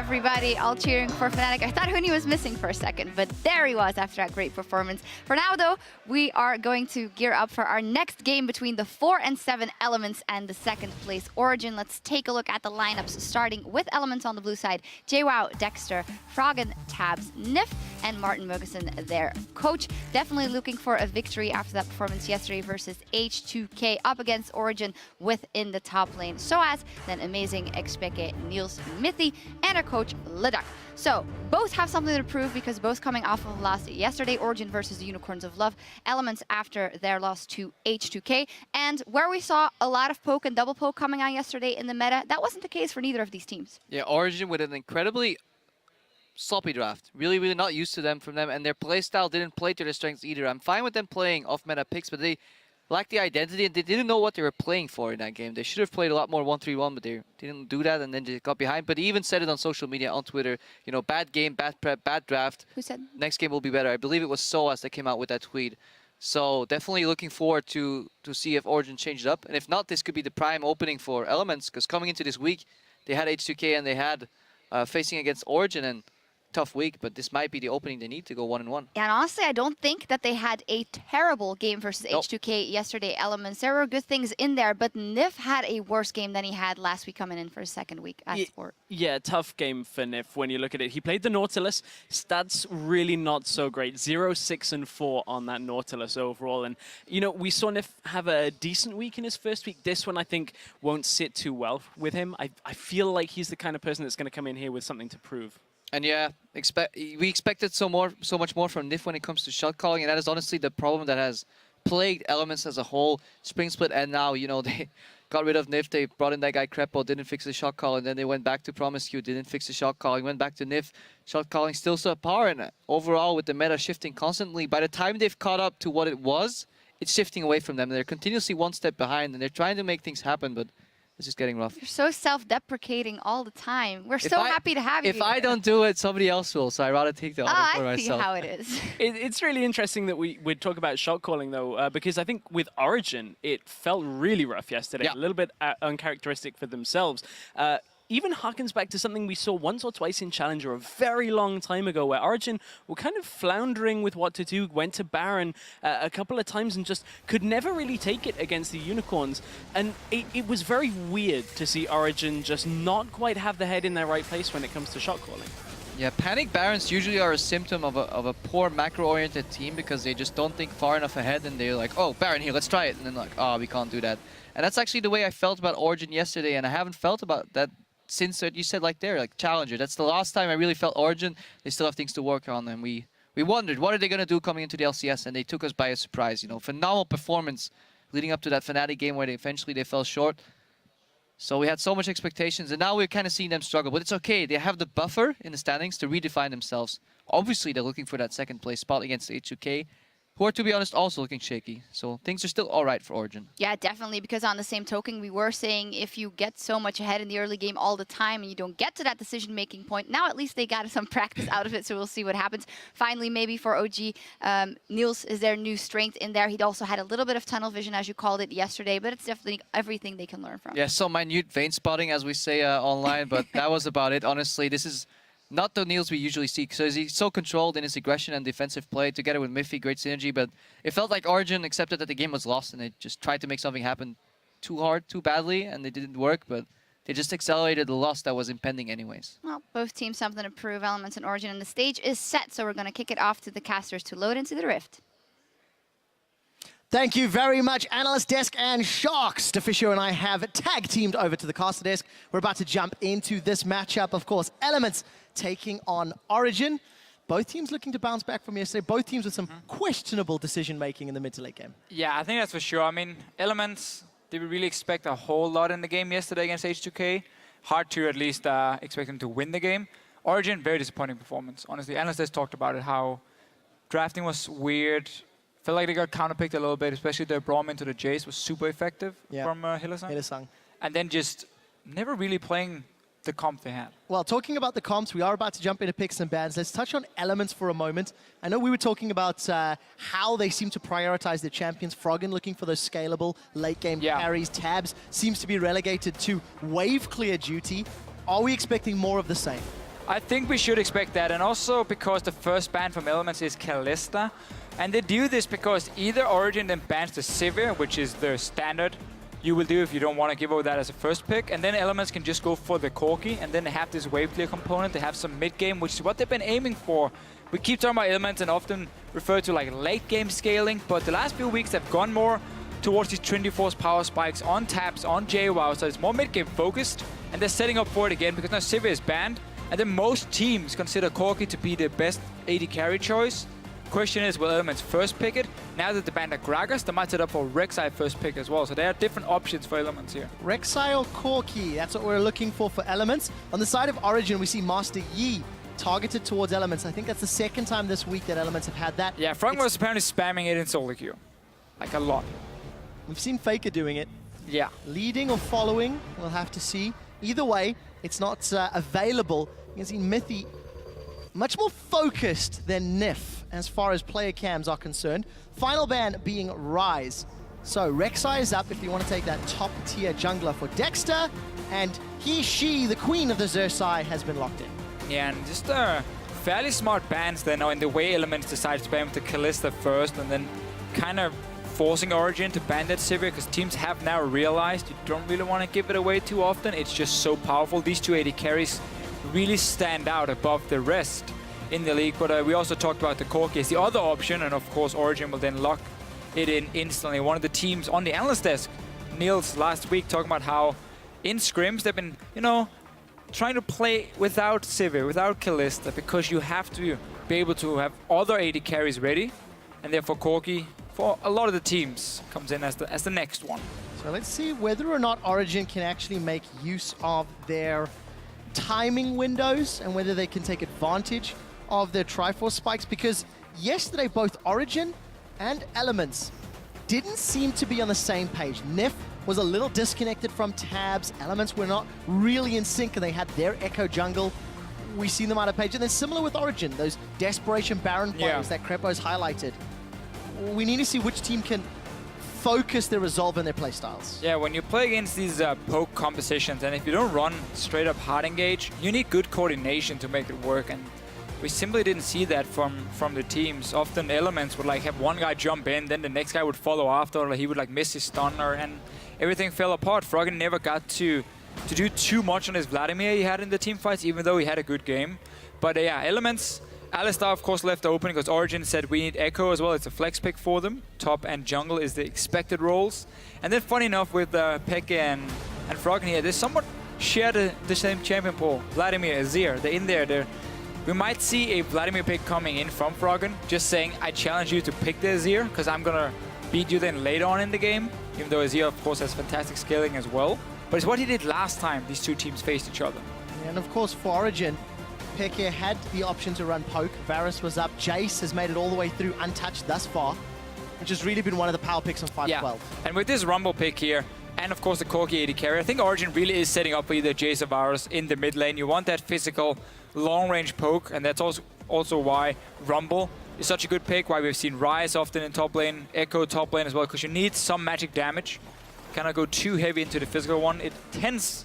everybody, all cheering for Fnatic. I thought Huni was missing for a second, but there he was after that great performance. For now, though, we are going to gear up for our next game between the 4 and 7 Elements and the second place Origin. Let's take a look at the lineups, starting with Elements on the blue side. JWoww, Dexter, Froggen, Tabs, Nif, and Martin Mogensen, their coach. Definitely looking for a victory after that performance yesterday versus H2K up against Origin within the top lane. Soaz, then amazing Expeke, Niels, Mithy, and our coach Leduc. So both have something to prove because both coming off of loss yesterday, Origin versus the Unicorns of Love, Elements after their loss to H2K, and where we saw a lot of poke and double poke coming out yesterday in the meta, that wasn't the case for neither of these teams. Yeah, Origin with an incredibly sloppy draft. Really not used to them from them, and their playstyle didn't play to their strengths either. I'm fine with them playing off-meta picks, but they lacked the identity and they didn't know what they were playing for in that game. They should have played a lot more 1-3-1, but they didn't do that and then they got behind. But he even said it on social media, on Twitter, you know, bad game, bad prep, bad draft. Who said? Next game will be better. I believe it was Soaz that came out with that tweet. So definitely looking forward to see if Origin changed it up. And if not, this could be the prime opening for Elements, because coming into this week, they had H2K and they had facing against Origin, and tough week, but this might be the opening they need to go 1-1. Yeah, and honestly, I don't think that they had a terrible game versus H2K yesterday, Elements. There were good things in there, but Nif had a worse game than he had last week coming in for his second week at Sport. Yeah, tough game for Nif when you look at it. He played the Nautilus. Stats really not so great. 0, 6, and 4 on that Nautilus overall. And, you know, we saw Nif have a decent week in his first week. This one, I think, won't sit too well with him. I feel like he's the kind of person that's going to come in here with something to prove. And yeah, we expected so much more from Nif when it comes to shot calling, and that is honestly the problem that has plagued Elements as a whole. Spring Split, and now, you know, they got rid of Nif, they brought in that guy Crepo, didn't fix the shot calling, then they went back to Promiscue, didn't fix the shot calling, went back to Nif, shot calling still subpar, and overall with the meta shifting constantly, by the time they've caught up to what it was, it's shifting away from them. They're continuously one step behind, and they're trying to make things happen, but it's just getting rough. You're so self-deprecating all the time. We're so happy to have you. If I don't do it, somebody else will. So I'd rather take the honor for myself. I see how it is. It's really interesting that we talk about shot calling, though, because I think with Origin, it felt really rough yesterday. Yeah. A little bit uncharacteristic for themselves. Even harkens back to something we saw once or twice in Challenger a very long time ago, where Origin were kind of floundering with what to do, went to Baron a couple of times and just could never really take it against the Unicorns. And it was very weird to see Origin just not quite have the head in their right place when it comes to shot calling. Yeah, panic Barons usually are a symptom of a poor macro-oriented team, because they just don't think far enough ahead and they're like, oh, Baron here, let's try it. And then like, oh, we can't do that. And that's actually the way I felt about Origin yesterday, and I haven't felt about that since you said like Challenger. That's the last time I really felt Origin. They still have things to work on, and we wondered, what are they going to do coming into the LCS? And they took us by a surprise. You know, phenomenal performance leading up to that Fnatic game where eventually they fell short. So we had so much expectations, and now we're kind of seeing them struggle. But it's okay. They have the buffer in the standings to redefine themselves. Obviously, they're looking for that second place spot against H2K, who are, to be honest, also looking shaky. So things are still all right for Origin. Yeah, definitely, because on the same token, we were saying if you get so much ahead in the early game all the time and you don't get to that decision-making point, now at least they got some practice out of it, so we'll see what happens. Finally, maybe for OG, Niels is their new strength in there. He'd also had a little bit of tunnel vision, as you called it yesterday, but it's definitely everything they can learn from. Yeah, so minute vein spotting, as we say online, but that was about it. Honestly, this is not the Niels we usually see, because he's so controlled in his aggression and defensive play, together with Miffy, great synergy, but it felt like Origin accepted that the game was lost and they just tried to make something happen too hard, too badly, and it didn't work, but they just accelerated the loss that was impending anyways. Well, both teams something to prove, Elements and Origin, and the stage is set, so we're going to kick it off to the casters to load into the Rift. Thank you very much, Analyst Desk and Sharks. Deficio and I have tag teamed over to the caster desk. We're about to jump into this matchup. Of course, Elements taking on Origin. Both teams looking to bounce back from yesterday. Both teams with some questionable decision-making in the mid to late game. Yeah, I think that's for sure. I mean, Elements, did we really expect a whole lot in the game yesterday against H2K? Hard to at least expect them to win the game. Origin, very disappointing performance. Honestly, Analyst Desk talked about it, how drafting was weird. Felt like they got counterpicked a little bit, especially their Braum into the Jace was super effective from Hylissang. And then just never really playing the comp they had. Well, talking about the comps, we are about to jump into picks and bans. Let's touch on Elements for a moment. I know we were talking about how they seem to prioritize their champions. Froggen looking for those scalable late game carries. Tabs seems to be relegated to wave clear duty. Are we expecting more of the same? I think we should expect that, and also because the first ban from Elements is Kalista. And they do this because either Origin then bans the Sivir, which is the standard you will do if you don't want to give over that as a first pick, and then Elements can just go for the Corki, and then they have this wave clear component, they have some mid-game, which is what they've been aiming for. We keep talking about Elements and often refer to like late-game scaling, but the last few weeks they've gone more towards these 24 power spikes on taps, on JWoww, so it's more mid-game focused, and they're setting up for it again because now Sivir is banned, and then most teams consider Corki to be the best AD carry choice. Question is, will Elements first pick it? Now that they banned the Gragas, they might set up for Rek'Sai first pick as well. So there are different options for Elements here. Rek'Sai or Corki, that's what we're looking for Elements. On the side of Origin, we see Master Yi targeted towards Elements. I think that's the second time this week that Elements have had that. Yeah, Frank was apparently spamming it in solo queue. Like a lot. We've seen Faker doing it. Yeah. Leading or following, we'll have to see. Either way, it's not available. You can see Mythy much more focused than Nif as far as player cams are concerned. Final ban being Rise. So Rek'Sai is up if you want to take that top tier jungler for Dexter, and she, the queen of the Xerxai, has been locked in. Yeah, and just fairly smart bans then in the way Elements decide to spam the Kalista first, and then kind of forcing Origin to ban that Sivir, because teams have now realized you don't really want to give it away too often. It's just so powerful. These two AD carries really stand out above the rest in the league, but we also talked about the Corki as the other option, and of course Origin will then lock it in instantly. One of the teams on the analyst desk, Niels, last week talking about how in scrims they've been, trying to play without Sivir, without Kalista, because you have to be able to have other AD carries ready, and therefore Corki, for a lot of the teams, comes in as the next one. So let's see whether or not Origin can actually make use of their timing windows and whether they can take advantage of their Triforce spikes, because yesterday both Origin and Elements didn't seem to be on the same page. Nif was a little disconnected from tabs. Elements were not really in sync, and they had their Echo jungle. We see them out of page. And then similar with Origin, those Desperation Baron players that Crepo's highlighted. We need to see which team can focus their resolve in their playstyles. Yeah, when you play against these poke compositions, and if you don't run straight up hard engage, you need good coordination to make it work, and we simply didn't see that from the teams. Often Elements would like have one guy jump in, then the next guy would follow after, or he would like miss his stunner, and everything fell apart. Froggen never got to do too much on his Vladimir he had in the team fights, even though he had a good game. But yeah, Elements, Alistar of course left open because Origin said we need Echo as well. It's a flex pick for them. Top and jungle is the expected roles. And then funny enough with Pekka and Froggen here, they somewhat share the same champion pool. Vladimir, Azir, they're in there. We might see a Vladimir pick coming in from Froggen, just saying, I challenge you to pick the Azir, because I'm gonna beat you then later on in the game, even though Azir of course has fantastic scaling as well. But it's what he did last time these two teams faced each other. And of course for Origin, Pekka had the option to run poke. Varus was up. Jace has made it all the way through untouched thus far, which has really been one of the power picks on 5-12. Yeah. And with this Rumble pick here, and of course the Corki AD carry, I think Origin really is setting up for either Jace or Varus in the mid lane. You want that physical, long-range poke, and that's also why Rumble is such a good pick, why we've seen Rise often in top lane, Echo top lane as well, because you need some magic damage. Cannot go too heavy into the physical one. It tends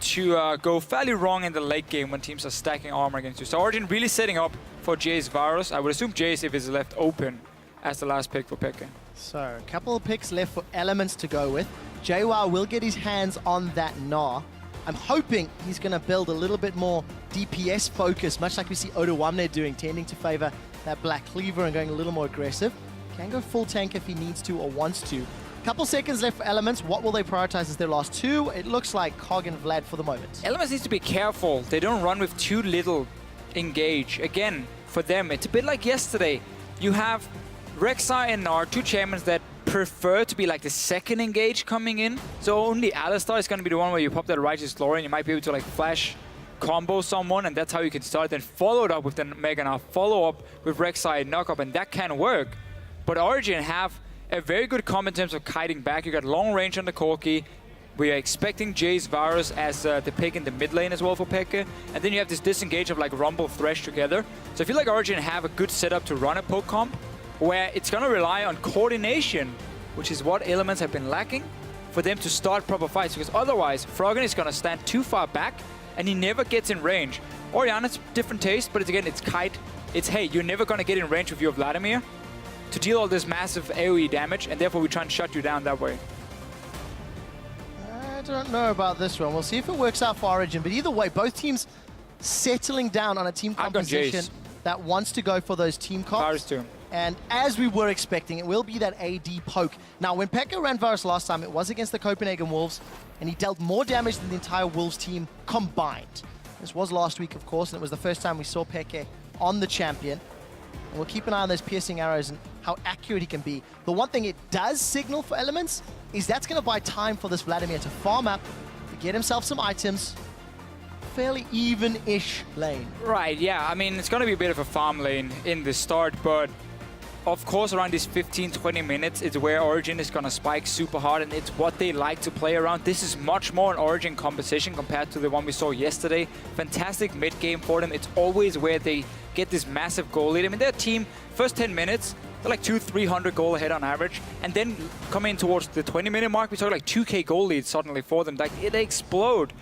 to go fairly wrong in the late game when teams are stacking armor against you. So Origin really setting up for Jace Varus. I would assume Jace if it's left open as the last pick for Pekka. So a couple of picks left for Elements to go with. JWoww will get his hands on that Gnar. I'm hoping he's going to build a little bit more DPS focus, much like we see Odoamne doing, tending to favor that Black Cleaver and going a little more aggressive. Can go full tank if he needs to or wants to. Couple seconds left for Elements. What will they prioritize as their last two? It looks like Cog and Vlad for the moment. Elements needs to be careful. They don't run with too little engage. Again, for them, it's a bit like yesterday. You have Rek'Sai and Gnar, two champions that prefer to be like the second engage coming in. So only Alistar is going to be the one where you pop that Righteous Glory and you might be able to like flash combo someone, and that's how you can start. Then follow it up with the Mega Gnar, follow up with Rek'Sai knock up, and that can work. But Origin have a very good combo in terms of kiting back. You got long range on the Corki. We are expecting Jace Varus as the pick in the mid lane as well for Pekka. And then you have this disengage of like Rumble Thresh together. So I feel like Origin have a good setup to run a poke comp where it's going to rely on coordination, which is what Elements have been lacking, for them to start proper fights. Because otherwise, Froggen is going to stand too far back and he never gets in range. Orianna's different taste, but again, it's Kite. It's, hey, you're never going to get in range with your Vladimir to deal all this massive AoE damage, and therefore we try and shut you down that way. I don't know about this one. We'll see if it works out for Origin. But either way, both teams settling down on a team composition that wants to go for those team comps. Too. And as we were expecting, it will be that AD poke. Now, when Pekka ran Varus last time, it was against the Copenhagen Wolves, and he dealt more damage than the entire Wolves team combined. This was last week, of course, and it was the first time we saw Pekka on the champion. And we'll keep an eye on those piercing arrows and how accurate he can be. The one thing it does signal for Elements is that's going to buy time for this Vladimir to farm up, to get himself some items. Fairly even-ish lane. Right, yeah. I mean, it's going to be a bit of a farm lane in the start, but of course, around these 15-20 minutes, it's where Origin is going to spike super hard, and it's what they like to play around. This is much more an Origin composition compared to the one we saw yesterday. Fantastic mid-game for them. It's always where they get this massive goal lead. I mean, their team, first 10 minutes, they're like 200-300 goal ahead on average. And then coming towards the 20-minute mark, we saw like 2K goal leads suddenly for them. Like, they explode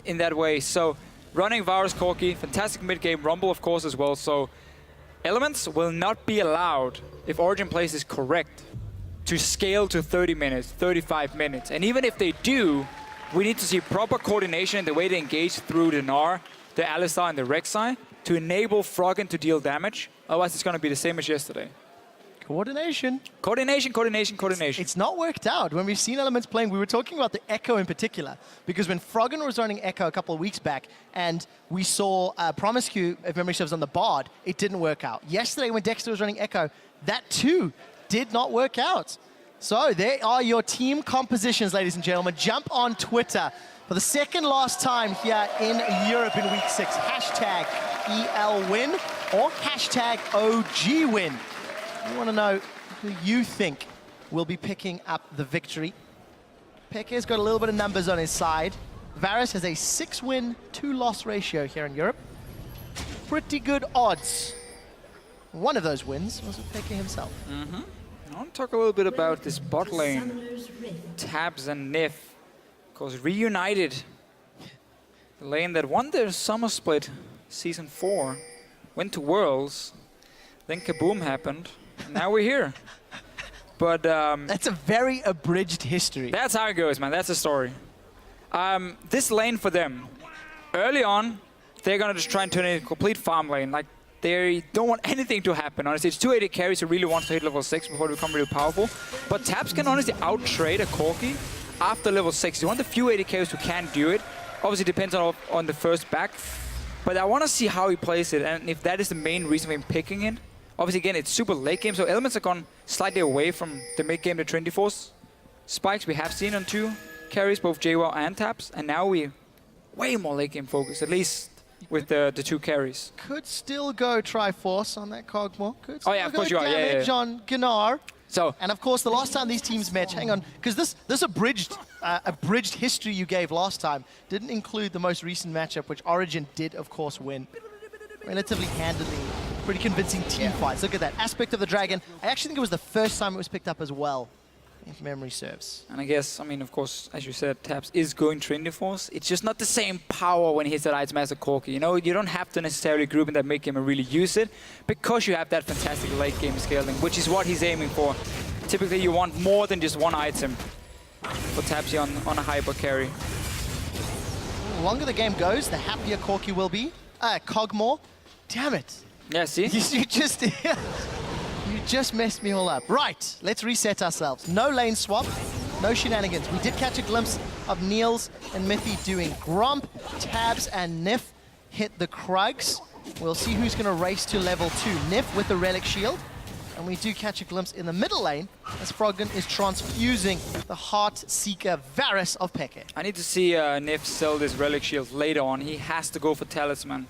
in that way. So, running Varus Corki, fantastic mid-game, Rumble, of course, as well. So, Elements will not be allowed, if Origin plays is correct, to scale to 30 minutes, 35 minutes. And even if they do, we need to see proper coordination in the way they engage through the Gnar, the Alistar, and the Rek'Sai to enable Froggen to deal damage. Otherwise, it's going to be the same as yesterday. Coordination. Coordination, coordination, coordination. It's not worked out. When we've seen Elements playing, we were talking about the Echo in particular, because when Froggen was running Echo a couple of weeks back, and we saw Promiscu, if memory serves, on the Bard, it didn't work out. Yesterday, when Dexter was running Echo, that too did not work out. So there are your team compositions, ladies and gentlemen. Jump on Twitter for the second last time here in Europe in Week 6. Hashtag ELWin or hashtag OGWin. We want to know who you think will be picking up the victory. Pekka's got a little bit of numbers on his side. Varus has a 6-win, 2-loss ratio here in Europe. Pretty good odds. One of those wins was with Pekka himself. I want to talk a little bit about this bot lane. Tabs and Nif, of course, reunited. The lane that won their summer split, Season 4, went to Worlds, then Kaboom happened, and now we're here. But that's a very abridged history. That's how it goes, man. That's the story. This lane for them, early on, they're going to just try and turn it into a complete farm lane. Like, they don't want anything to happen, honestly. It's 280 carries who really wants to hit level 6 before they become really powerful. But Taps can honestly out-trade a Corki after level 6. You want the few 80 carries who can do it. Obviously, depends on the first back. But I want to see how he plays it, and if that is the main reason for him picking it. Obviously, again, it's super late game, so Elements have gone slightly away from the mid-game to Trinity Force. Spikes we have seen on 2 carries, both JWoww and Taps, and now we're way more late game focused, at least with the 2 carries. Could still go Triforce on that Kog'Maw. Could still of course you are. damage on Gnar. So, and of course, the last time these teams met, hang on, because this abridged history you gave last time didn't include the most recent matchup, which Origin did, of course, win. Relatively handily, pretty convincing team fights. Look at that aspect of the dragon. I actually think it was the first time it was picked up as well, if memory serves. And I guess, I mean, of course, as you said, Taps is going Trinity Force. It's just not the same power when he hits that item as a Corki. You know, you don't have to necessarily group in that mid game and really use it, because you have that fantastic late game scaling, which is what he's aiming for. Typically, you want more than just one item for Taps here on a hyper carry. The longer the game goes, the happier Corki will be. Kog'Maw, damn it. Yeah, see? You just messed me all up. Right, let's reset ourselves. No lane swap, no shenanigans. We did catch a glimpse of Niels and Mithy doing Gromp. Tabs and Nif hit the Krugs. We'll see who's going to race to level 2. Nif with the Relic Shield. And we do catch a glimpse in the middle lane as Froggen is transfusing the Heart Seeker Varus of Pekka. I need to see Nif sell this Relic Shield later on. He has to go for Talisman.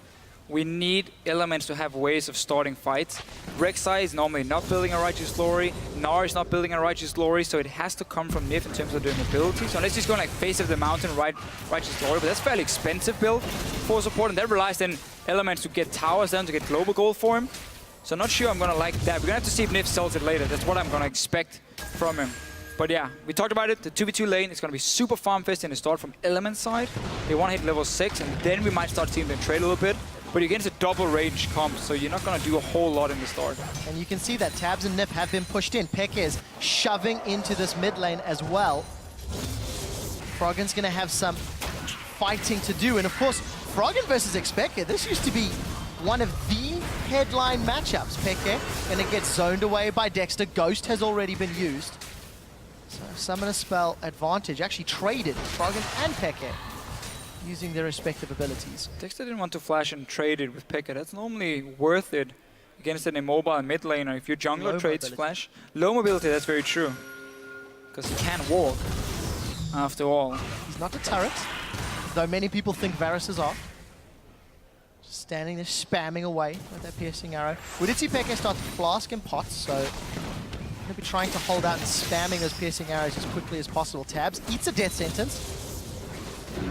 We need Elements to have ways of starting fights. Rek'Sai is normally not building a Righteous Glory. Gnar is not building a Righteous Glory, so it has to come from Nif in terms of doing ability. So unless he's going like Face of the Mountain, Righteous Glory, but that's a fairly expensive build for support, and that relies then Elements to get towers down to get global gold for him. So not sure I'm going to like that. We're going to have to see if Nif sells it later. That's what I'm going to expect from him. But yeah, we talked about it. The 2v2 lane is going to be super farm fest in the start from Element side. They want to hit level 6, and then we might start seeing them trade a little bit. But you're against a double range comp, so you're not going to do a whole lot in the start. And you can see that Tabs and Nip have been pushed in. Peke is shoving into this mid lane as well. Froggen's going to have some fighting to do. And of course, Froggen versus Expected, this used to be one of the headline matchups. Peke going to get zoned away by Dexter. Ghost has already been used. So Summoner Spell advantage, actually traded Froggen and Peke, using their respective abilities. Dexter didn't want to flash and trade it with Pekka. That's normally worth it against an immobile mid laner. If your jungler trades flash, low mobility, that's very true. Because he can walk, after all. He's not a turret, though many people think Varus is off. Just standing there spamming away with that piercing arrow. We did see Pekka start to flask and pots, so he'll be trying to hold out and spamming those piercing arrows as quickly as possible. Tabs eats a death sentence.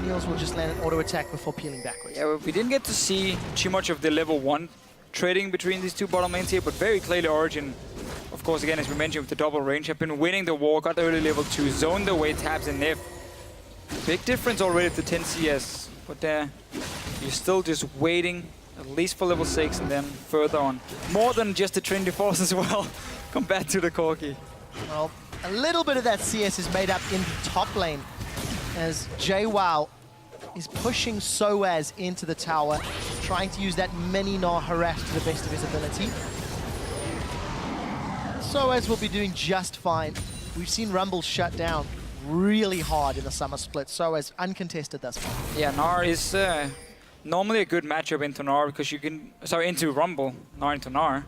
Niels will just land an auto attack before peeling backwards. Yeah, well, we didn't get to see too much of the level 1 trading between these two bottom lanes here, but very clearly Origin, of course, again, as we mentioned, with the double range, have been winning the war, got early level 2, zoned away Tabs and Nif. Big difference already to 10 CS, but you're still just waiting at least for level 6 and then further on. More than just the Trinity Force as well, compared to the Corki. Well, a little bit of that CS is made up in the top lane, as JWoww is pushing Soaz into the tower, trying to use that mini-Gnar harass to the best of his ability. Soaz will be doing just fine. We've seen Rumble shut down really hard in the summer split. Soaz uncontested thus far. Yeah, Gnar is normally a good matchup into Gnar because you can, sorry, into Rumble, not into Gnar.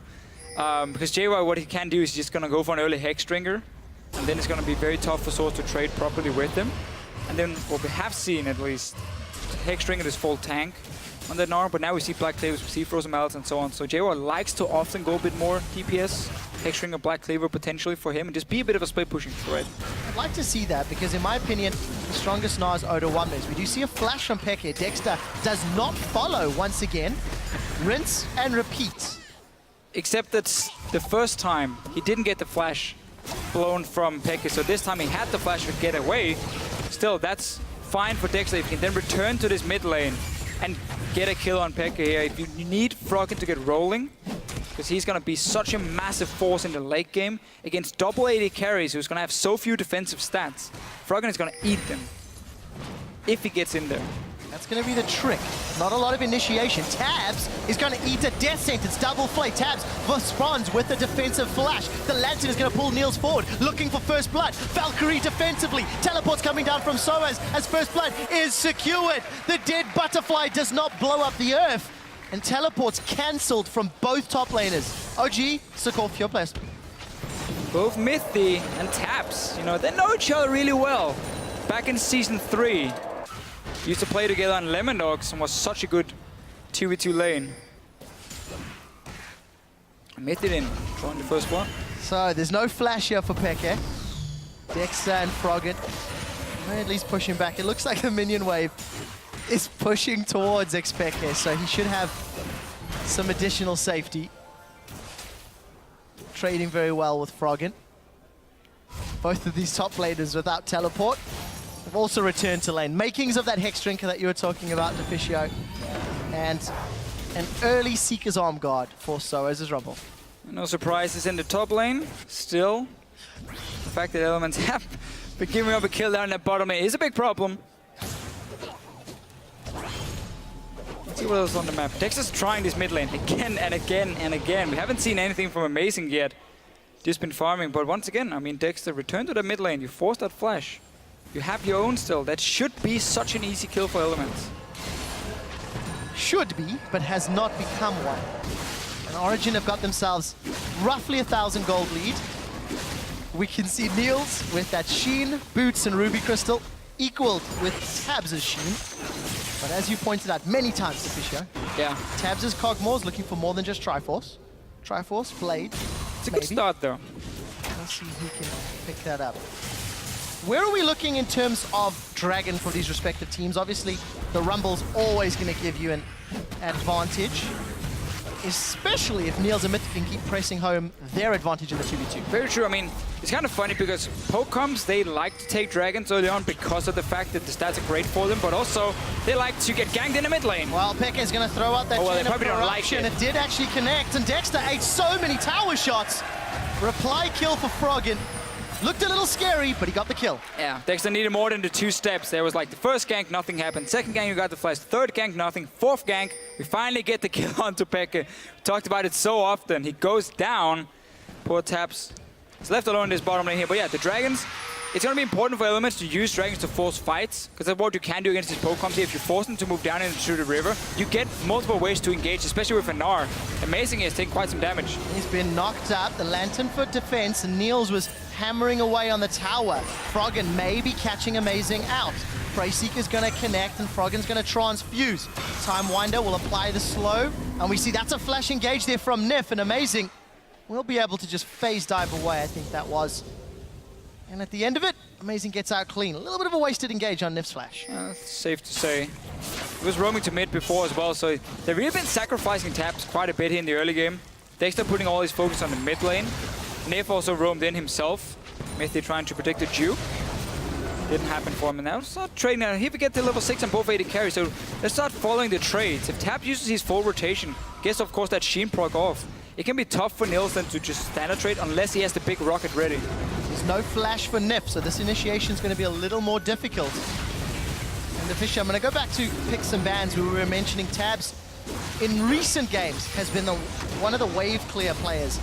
Because JWoww, what he can do is just gonna go for an early Hexdrinker, and then it's gonna be very tough for Soaz to trade properly with him. And then what we have seen, at least, Hexdrinker is full tank on that Gnar, but now we see Black Cleavers, we see Frozen Mallets and so on. So JWoww likes to often go a bit more DPS, Hexdrinker, Black Cleaver potentially for him, and just be a bit of a split pushing threat. I'd like to see that because in my opinion, the strongest Gnar is Oda Wonders. We do see a flash from Peke. Dexter does not follow once again. Rinse and repeat. Except that the first time he didn't get the flash blown from Peke, so this time he had the flash to get away. Still, that's fine for Dexter if he can then return to this mid lane and get a kill on Pekka here. If you need Froggen to get rolling, because he's going to be such a massive force in the late game against double AD carries who's going to have so few defensive stats, Froggen is going to eat them if he gets in there. That's going to be the trick. Not a lot of initiation. Tabs is going to eat a death sentence. Double flay. Tabs responds with a defensive flash. The Lantern is going to pull Niels forward, looking for first blood. Valkyrie defensively. Teleports coming down from Soaz as first blood is secured. The dead butterfly does not blow up the earth. And teleports cancelled from both top laners. OG, Sokolf, your place. Both Mythi and Tabs, you know, they know each other really well. Back in Season 3. Used to play together on Lemon Dogs and was such a good 2v2 lane. Mythi didn't join the first one. So there's no flash here for Peke. Dexter and Froggen at least pushing back. It looks like the minion wave is pushing towards Expeke, so he should have some additional safety. Trading very well with Froggen. Both of these top laners without teleport have also returned to lane. Makings of that Hexdrinker that you were talking about, Deficio. And an early Seeker's Arm Guard for Soaz's Rumble. No surprises in the top lane. Still, the fact that Elements have been giving up a kill down in the bottom lane is a big problem. Let's see what else on the map. Dexter's trying this mid lane again and again and again. We haven't seen anything from Amazing yet. Just been farming, but once again, I mean, Dexter, return to the mid lane. You forced that flash. You have your own still. That should be such an easy kill for Elements. Should be, but has not become one. And Origin have got themselves roughly 1,000 gold lead. We can see Niels with that Sheen, Boots, and Ruby Crystal equaled with Tabs' Sheen. But as you pointed out many times, Deficio, Yeah. Tabs' Cogmore is looking for more than just Triforce. Triforce, Blade. It's a good start, though. Let's see who can pick that up. Where are we looking in terms of Dragon for these respective teams? Obviously, the Rumble's always going to give you an advantage. especially if Niels and Myth can keep pressing home their advantage in the 2v2. Very true. I mean, it's kind of funny because poke comps, they like to take dragons early on because of the fact that the stats are great for them, but also they like to get ganked in the mid lane. Well, Pekka is going to throw out that they chain of probably don't like corruption. It did actually connect, and Dexter ate so many tower shots. Reply kill for Froggen. Looked a little scary, but he got the kill. Yeah, Dexter needed more than the 2 steps. There was like the first gank, nothing happened. Second gank, you got the flash. Third gank, nothing. Fourth gank, we finally get the kill onto Pekka. We talked about it so often. He goes down. Poor Taps. He's left alone in this bottom lane here. But yeah, the dragons, it's going to be important for Elements to use dragons to force fights, because that's what you can do against these poke comps here. If you force them to move down into the river, you get multiple ways to engage, especially with Anar. Amazing, he's taking quite some damage. He's been knocked up. The Lantern for defense, and Niels was hammering away on the tower. Froggen maybe catching Amazing out. Preyseeker's going to connect, and Froggen's going to transfuse. Time Winder will apply the slow, and we see that's a flash engage there from Nif, and Amazing will be able to just phase dive away, I think that was. And at the end of it, Amazing gets out clean. A little bit of a wasted engage on Nif's flash. That's safe to say. He was roaming to mid before as well, so they've really been sacrificing Taps quite a bit here in the early game. Dexter putting all his focus on the mid lane. Nif also roamed in himself. Mythy trying to predict the juke. Didn't happen for him, and now start trading. Now he will get to level 6 and both AD carry, so let's start following the trades. If Tap uses his full rotation, gets of course that Sheen proc off, it can be tough for Niels then to just standard trade unless he has the big rocket ready. There's no flash for Nif, so this initiation is going to be a little more difficult. And the Fisher, I'm going to go back to picks and bans. We were mentioning Tabs in recent games has been one of the wave clear players.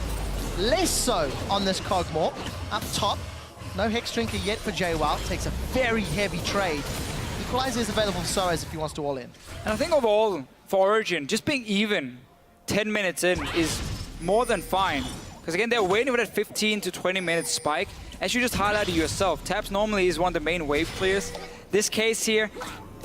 Less so on this Cogmore. Up top, no Hex Drinker yet for JWoww. Takes a very heavy trade. Equalizer is available for Soaz if he wants to all in. And I think overall, for Origin, just being even 10 minutes in is more than fine. Because again, they're waiting for that 15 to 20 minute spike. As you just highlighted yourself, Taps normally is one of the main wave clears. This case here,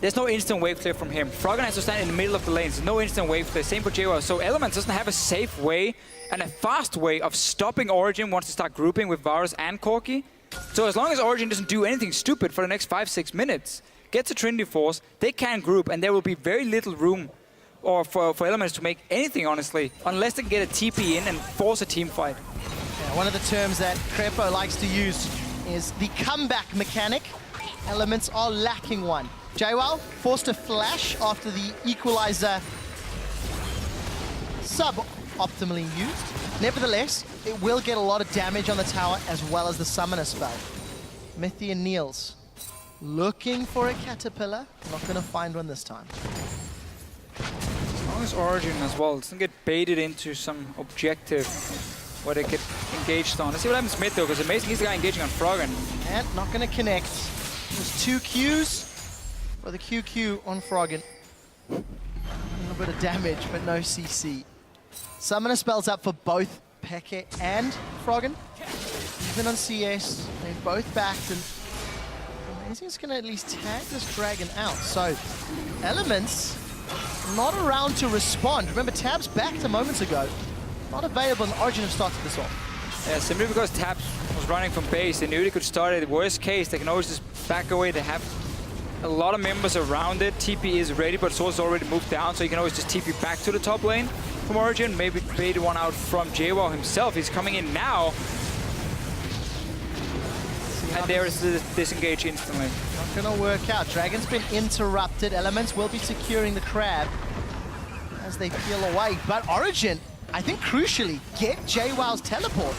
there's no instant wave clear from him. Froggen has to stand in the middle of the lanes. There's no instant wave clear. Same for JWoww. So Elements doesn't have a safe way and a fast way of stopping Origin once they start grouping with Varus and Corki. So as long as Origin doesn't do anything stupid for the next 5-6 minutes, gets a Trinity Force, they can group, and there will be very little room or for Elements to make anything, honestly, unless they can get a TP in and force a team fight. Yeah, one of the terms that Crepo likes to use is the comeback mechanic. Elements are lacking one. JWoww forced a flash after the equalizer sub-optimally used. Nevertheless, it will get a lot of damage on the tower as well as the summoner spell. Mythy and Niels looking for a caterpillar. Not going to find one this time. As long as Origin as well doesn't get baited into some objective where they get engaged on. Let's see what happens mid though, because Amazing he's the guy engaging on Froggen. And not going to connect. There's 2 Qs for the QQ on Froggen. A little bit of damage, but no CC. Summoner spells up for both Peke and Froggen. Even on CS, they're both backed, and Amazing's going to at least tag this dragon out. So, Elements not around to respond. Remember, Tabs backed a moments ago. Not available, and Origin have started this off. Yeah, simply because Taps was running from base, they knew they could start it. Worst case, they can always just back away. They have a lot of members around it. TP is ready, but Soul's already moved down, so you can always just TP back to the top lane from Origin. Maybe bait one out from JWoww himself. He's coming in now. And there is the disengage instantly. Not going to work out. Dragon's been interrupted. Elements will be securing the crab as they peel away. But Origin, I think crucially, get JWoww's teleport.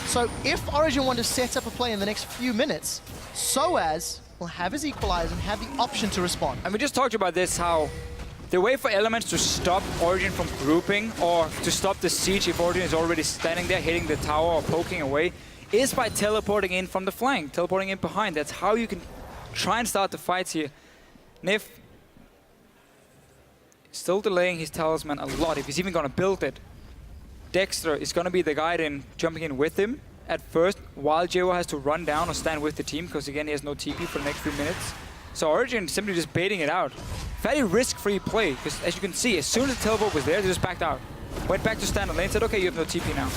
So if Origin want to set up a play in the next few minutes, Soaz will have his equalizer and have the option to respond. And we just talked about this, how the way for Elements to stop Origin from grouping or to stop the siege if Origin is already standing there hitting the tower or poking away is by teleporting in from the flank, teleporting in behind. That's how you can try and start the fights here. Nif still delaying his talisman a lot, if he's even going to build it. Dexter is going to be the guy then jumping in with him at first, while JWoww has to run down or stand with the team, because again he has no TP for the next few minutes. So Origin simply just baiting it out. Very risk-free play, because as you can see, as soon as the teleport was there, they just backed out. Went back to stand on lane, said, okay, you have no TP now.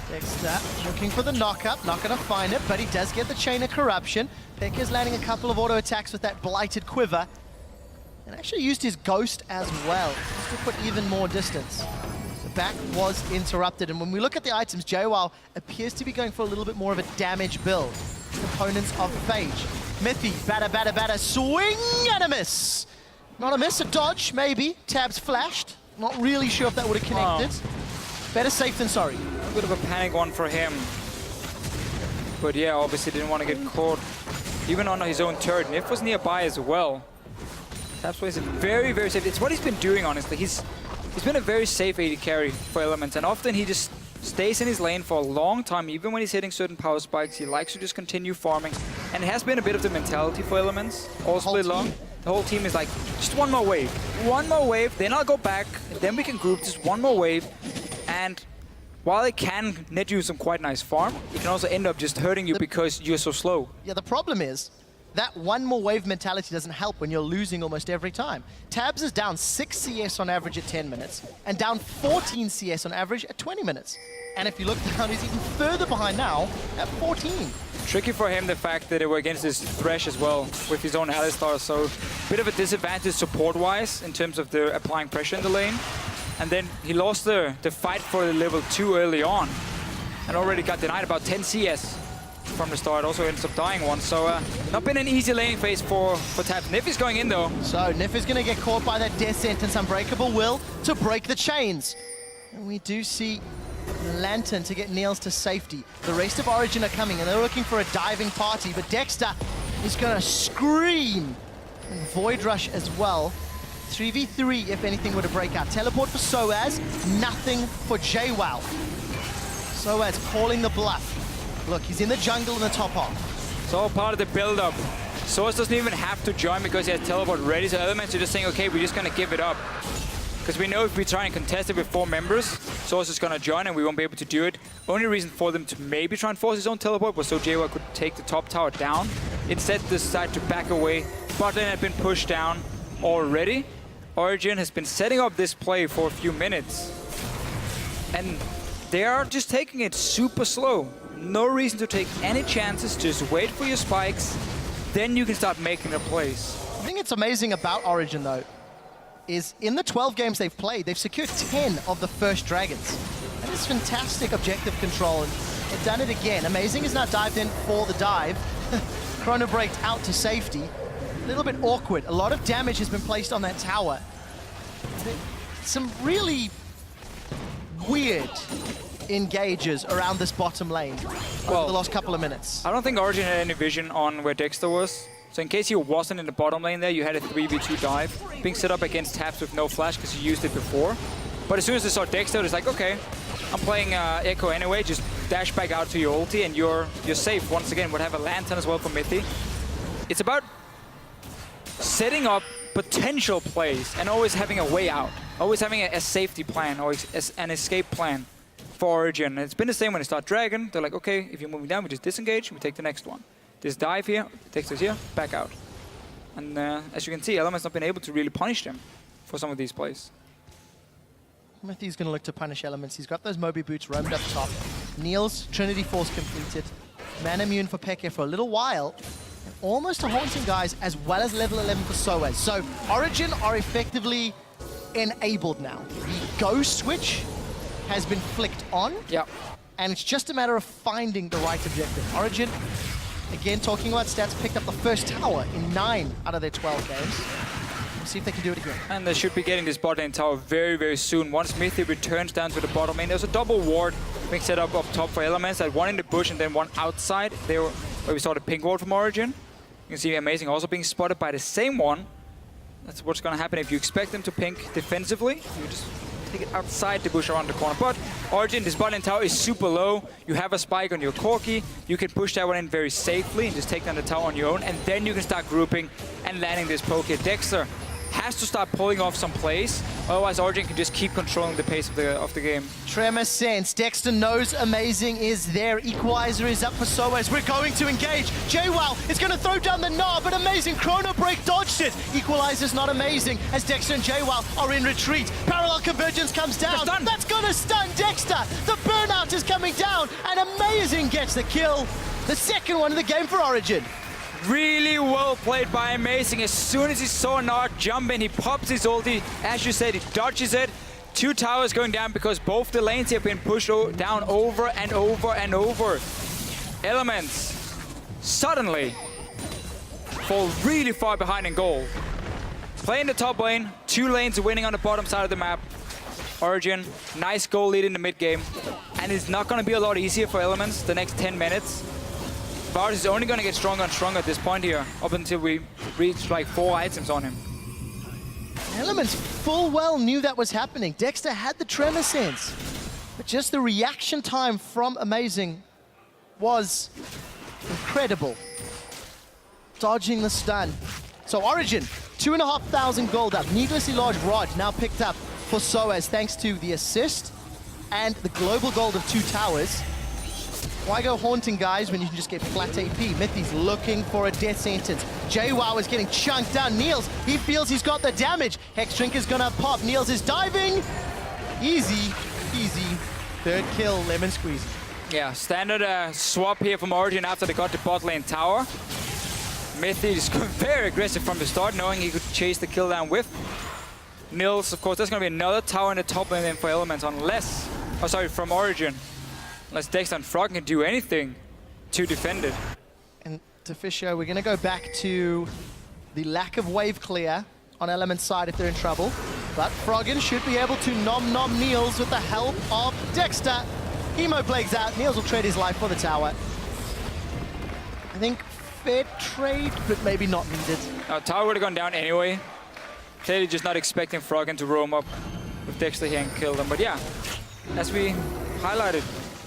Dexter looking for the knock-up, not going to find it, but he does get the Chain of Corruption. Pekka's landing a couple of auto attacks with that Blighted Quiver, and actually used his Ghost as well, just to put even more distance. back was interrupted. And when we look at the items, JWoww appears to be going for a little bit more of a damage build. Components of Phage. Mithy, batter, swing and a miss. Not a miss, a dodge, maybe. Tabs flashed. Not really sure if that would have connected. Better safe than sorry. A bit of a panic one for him. But yeah, obviously didn't want to get caught even on his own turret. Nif was nearby as well. Tabs plays it very, very safe. It's what he's been doing, honestly. He's been a very safe AD carry for Elements, and often he just stays in his lane for a long time, even when he's hitting certain power spikes. He likes to just continue farming, and it has been a bit of the mentality for Elements all split long. The whole team is like, just one more wave, then I'll go back, and then we can group just one more wave. And while it can net you some quite nice farm, it can also end up just hurting you because you're so slow. Yeah, the problem is that one more wave mentality doesn't help when you're losing almost every time. Tabs is down 6 CS on average at 10 minutes and down 14 CS on average at 20 minutes. And if you look down, he's even further behind now at 14. Tricky for him, the fact that they were against his Thresh as well with his own Alistar, so a bit of a disadvantage support-wise in terms of the applying pressure in the lane. And then he lost the fight for the level 2 early on and already got denied about 10 CS from the start. Also ends up dying one, so not been an easy laning phase for Tabs. Nif is going in though. So Nif is going to get caught by that death sentence. Unbreakable will to break the chains. And we do see Lantern to get Niels to safety. The rest of Origin are coming and they're looking for a diving party, but Dexter is going to scream. And Void Rush as well. 3v3 if anything were to break out. Teleport for Soaz, nothing for JWoww. Soaz calling the bluff. Look, he's in the jungle in the top half. It's all part of the build-up. Soaz doesn't even have to join because he has teleport ready, so Elements are just saying, okay, we're just going to give it up. Because we know if we try and contest it with 4 members, Soaz is going to join and we won't be able to do it. Only reason for them to maybe try and force his own teleport was so JWoww could take the top tower down. Instead, they decided to back away. Bot lane had been pushed down already. Origin has been setting up this play for a few minutes. And they are just taking it super slow. No reason to take any chances, just wait for your spikes, then you can start making the plays. I think it's amazing about Origin though, is in the 12 games they've played, they've secured 10 of the first dragons. That is fantastic objective control, and they've done it again. Amazing is now dived in for the dive. Chrono Breaked out to safety. A little bit awkward. A lot of damage has been placed on that tower. Some really weird engages around this bottom lane over the last couple of minutes. I don't think Origin had any vision on where Dexter was. So in case he wasn't in the bottom lane there, you had a 3v2 dive being set up against Tabs with no flash because he used it before. But as soon as they saw Dexter, it's like, okay, I'm playing Echo anyway, just dash back out to your ulti and you're safe. Once again, we'll have a Lantern as well for Mithy. It's about setting up potential plays and always having a way out. Always having a safety plan or an escape plan for Origin. And it's been the same when they start Dragon. They're like, okay, if you're moving down, we just disengage, we take the next one. This dive here, Dexter's here, back out. And as you can see, Element's not been able to really punish them for some of these plays. Mithy's going to look to punish Elements. He's got those Moby Boots roamed up top. Niels, Trinity Force completed. Man immune for Peke for a little while. And almost a Haunting, guys, as well as level 11 for Soaz. So Origin are effectively enabled now. The Go switch has been flicked on. Yeah. And it's just a matter of finding the right objective. Origin, again, talking about stats, picked up the first tower in 9 out of their 12 games. We'll see if they can do it again. And they should be getting this bot lane tower very, very soon. Once Mithy returns down to the bottom lane, there's a double ward being set up top for Elements. That one in the bush and then one outside. There where we saw the pink ward from Origin. You can see Amazing also being spotted by the same one. That's what's going to happen if you expect them to pink defensively. You just take it outside the bush around the corner. But Origin, this bot lane tower is super low. You have a spike on your Corki. You can push that one in very safely and just take down the tower on your own. And then you can start grouping and landing this poke here. Dexter has to start pulling off some plays. Otherwise, Origin can just keep controlling the pace of the game. Tremor sense. Dexter knows Amazing is there. Equalizer is up for Soaz. We're going to engage. JWoww is going to throw down the knob, but Amazing Chrono Break dodged it. Equalizer's not Amazing as Dexter and JWoww are in retreat. Parallel Convergence comes down. That's going to stun Dexter. The burnout is coming down, and Amazing gets the kill. The second one of the game for Origin. Really well played by Amazing. As soon as he saw Nard jump in, he pops his ulti. As you said, he dodges it, 2 towers going down because both the lanes have been pushed down over and over and over. Elements suddenly fall really far behind in goal. Playing the top lane, 2 lanes winning on the bottom side of the map. Origin, nice goal lead in the mid game. And it's not going to be a lot easier for Elements the next 10 minutes. Varus is only going to get stronger and stronger at this point here, up until we reach like 4 items on him. Elements full well knew that was happening. Dexter had the tremor sense, but just the reaction time from Amazing was incredible. Dodging the stun. So Origin, 2,500 gold up. Needlessly large rod now picked up for Soaz thanks to the assist and the global gold of 2 towers. Why go haunting, guys, when you can just get flat AP? Mithy's looking for a death sentence. JWoww is getting chunked down. Niels, he feels he's got the damage. Hex Drink is gonna pop. Niels is diving. Easy, easy. 3rd kill, lemon squeeze. Yeah, standard swap here from Origin after they got the bot lane tower. Mithy is very aggressive from the start, knowing he could chase the kill down with. Niels, of course, there's gonna be another tower in the top lane then for Elements, unless, oh sorry, from Origin. Unless Dexter and Frog can do anything to defend it. And Deficio, we're going to go back to the lack of wave clear on Element's side if they're in trouble. But Froggen should be able to nom Niels with the help of Dexter. Emo Plague's out. Niels will trade his life for the tower. I think fair trade, but maybe not needed. Tower would have gone down anyway. Clearly just not expecting Froggen to roam up with Dexter here and kill them. But yeah, as we highlighted,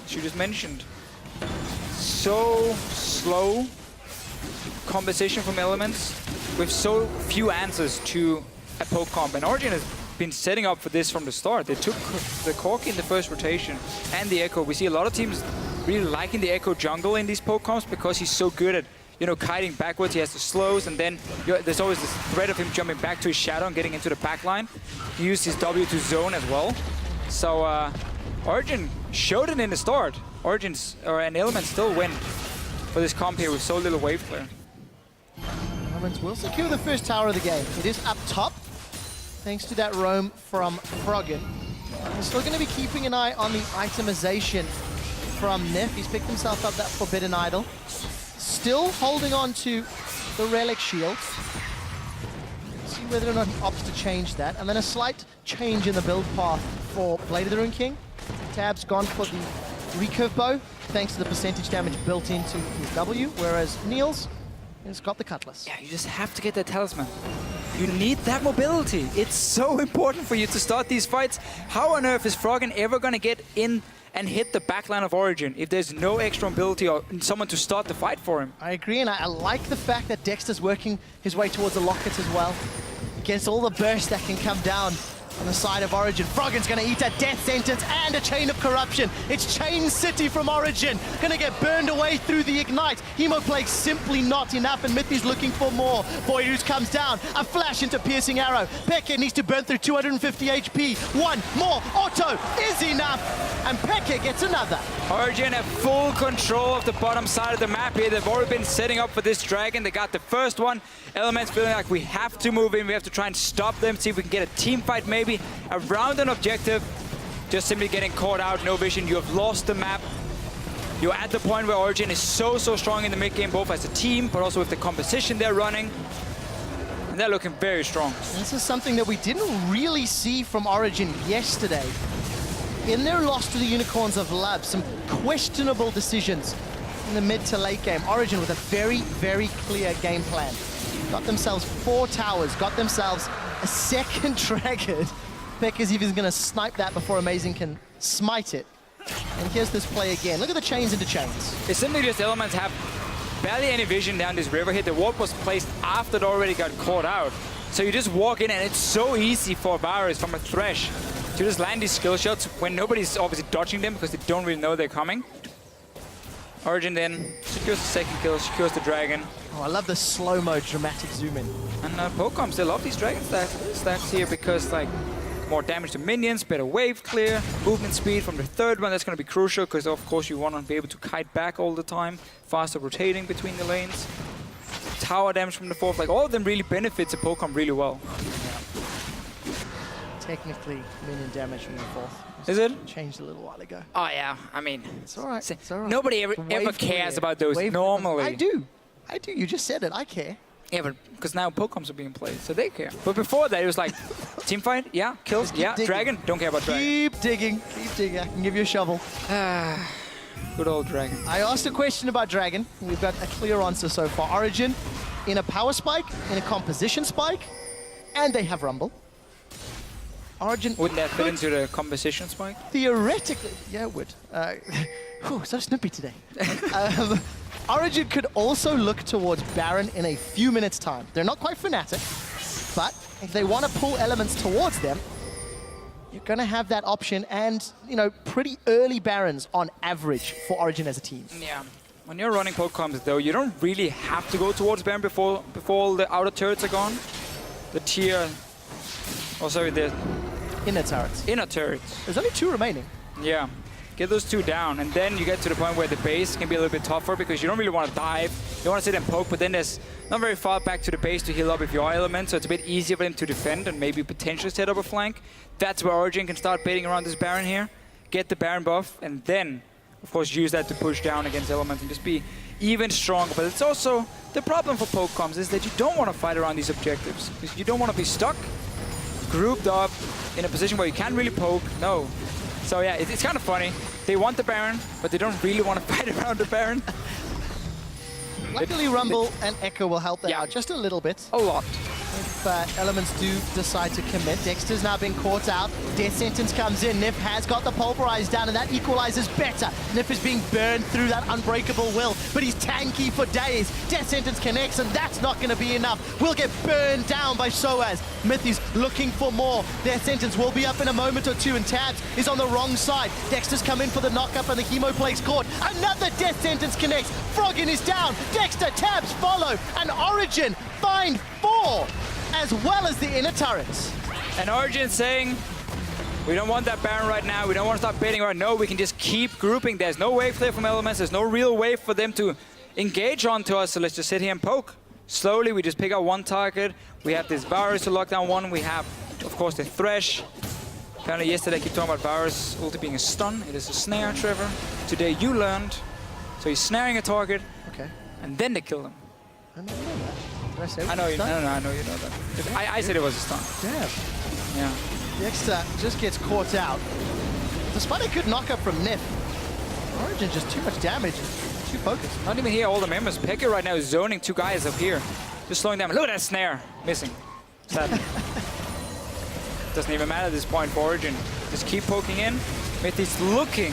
you just mentioned, so slow composition from Elements with so few answers to a poke comp. And Origin has been setting up for this from the start. They took the Corki in the first rotation and the Echo. We see a lot of teams really liking the Echo jungle in these poke comps because he's so good at, you know, kiting backwards. He has the slows, and then there's always this threat of him jumping back to his shadow and getting into the back line. He used his W to zone as well. So Origin showed it in the start. And Elements still win for this comp here with so little wave clear. Elements will secure the first tower of the game. It is up top, thanks to that roam from Froggen. We're still going to be keeping an eye on the itemization from Nef. He's picked himself up that Forbidden Idol. Still holding on to the Relic Shield. See whether or not he opts to change that. And then a slight change in the build path for Blade of the Rune King. Tab's gone for the recurve bow, thanks to the percentage damage built into his W, whereas Niels has got the cutlass. Yeah, you just have to get that talisman. You need that mobility. It's so important for you to start these fights. How on earth is Froggen ever going to get in and hit the backline of Origin if there's no extra mobility or someone to start the fight for him? I agree, and I like the fact that Dexter's working his way towards the locket as well. Against all the burst that can come down on the side of Origin. Froggen's going to eat a death sentence and a chain of corruption. It's Chain City from Origin. Going to get burned away through the Ignite. Hemoplague simply not enough, and Mithy's looking for more. Boydus comes down. A flash into Piercing Arrow. Pekka needs to burn through 250 HP. One more auto is enough, and Pekka gets another. Origin have full control of the bottom side of the map here. They've already been setting up for this dragon. They got the first one. Elements feeling like we have to move in. We have to try and stop them, see if we can get a team fight maybe around an objective. Just simply getting caught out, no vision. You have lost the map. You're at the point where Origin is so strong in the mid game, both as a team, but also with the composition they're running. And they're looking very strong. This is something that we didn't really see from Origin yesterday. In their loss to the Unicorns of Love, some questionable decisions in the mid to late game. Origin with a very clear game plan. Got themselves 4 towers, got themselves a second dragon. Pekka's even going to snipe that before Amazing can smite it. And here's this play again. Look at the chains into chains. It's simply just Elements have barely any vision down this river here. The ward was placed after it already got caught out. So you just walk in and it's so easy for Varus from a Thresh to just land these skill shots when nobody's obviously dodging them because they don't really know they're coming. Origin then secures the second kill, secures the dragon. Oh, I love the slow-mo dramatic zoom in. And Pokecoms, they love these dragon stacks here because, like, more damage to minions, better wave clear, movement speed from the third one. That's going to be crucial because, of course, you want to be able to kite back all the time, faster rotating between the lanes. Tower damage from the fourth, like, all of them really benefits a Pokemon really well. technically minion damage from the fourth. Is it? Changed a little while ago. Oh yeah, I mean, It's all right. It's all right. nobody ever Wave cares clear. about those Wave- normally. I do. I do. You just said it. I care. Yeah, but because now Pokecoms are being played, so they care. But before that, it was like, team fight, yeah, kills, keep yeah, digging. dragon, don't care about dragon. Keep digging. Keep digging. I can give you a shovel. Good old dragon. I asked a question about Dragon. We've got a clear answer so far. Origin in a power spike, in a composition spike, and they have Rumble. Origin Wouldn't that fit could into the composition spike? theoretically, yeah, it would. Whew, so snippy today. Origin could also look towards Baron in a few minutes' time. They're not quite Fnatic, but if they want to pull elements towards them, you're going to have that option and, you know, pretty early Barons on average for Origin as a team. Yeah. When you're running Pokecoms, though, you don't really have to go towards Baron before all the outer turrets are gone. The tier... Oh, sorry, the Inner turrets. inner turrets. There's only 2 remaining. Yeah. Get those 2 down, and then you get to the point where the base can be a little bit tougher because you don't really want to dive. You want to sit and poke, but then there's not very far back to the base to heal up if you're element, so it's a bit easier for them to defend and maybe potentially set up a flank. That's where Origin can start baiting around this Baron here, get the Baron buff, and then, of course, use that to push down against elements and just be even stronger. But it's also, the problem for Pokecoms is that you don't want to fight around these objectives because you don't want to be stuck, grouped up, in a position where you can't really poke. No. So yeah, it's kind of funny. They want the Baron, but they don't really want to fight around the Baron. Luckily, Rumble and Echo will help them Yeah. out just a little bit. A lot. If elements do decide to commit, Dexter's now been caught out. Death Sentence comes in. Nif has got the Pulverize down, and that equalizes better. Nif is being burned through that Unbreakable Will, but he's tanky for days. Death Sentence connects, and that's not going to be enough. We'll get burned down by Soaz. Mythy's looking for more. Death Sentence will be up in a moment or two, and Tabs is on the wrong side. Dexter's come in for the knock-up, and the Hemo Plague's caught. Another Death Sentence connects. Froggen is down. Dexter, Tabs follow, and Origin find 4, as well as the inner turrets. And Origin saying, we don't want that Baron right now. We don't want to start baiting right now. We can just keep grouping. There's no wave there from elements. There's no real wave for them to engage onto us. So let's just sit here and poke. Slowly, we just pick out one target. We have this Varus to lock down one. We have, of course, the Thresh. Apparently yesterday I keep talking about Varus ulti being a stun. It is a snare, Trevor. Today you learned. So he's snaring a target, Okay. and then they kill him. I didn't know that. Did I say it I know was you. done? No, I know you know that. I said it was a stun. Damn. Yeah. Dexter just gets caught out. Despite a good knockup from Nif, Origin just too much damage, too focused. Not even here, all the members. Pekka right now is zoning 2 guys up here. Just slowing them. Look at that snare. Missing. Sad. Doesn't even matter at this point for Origin. Just keep poking in. Mythy's looking.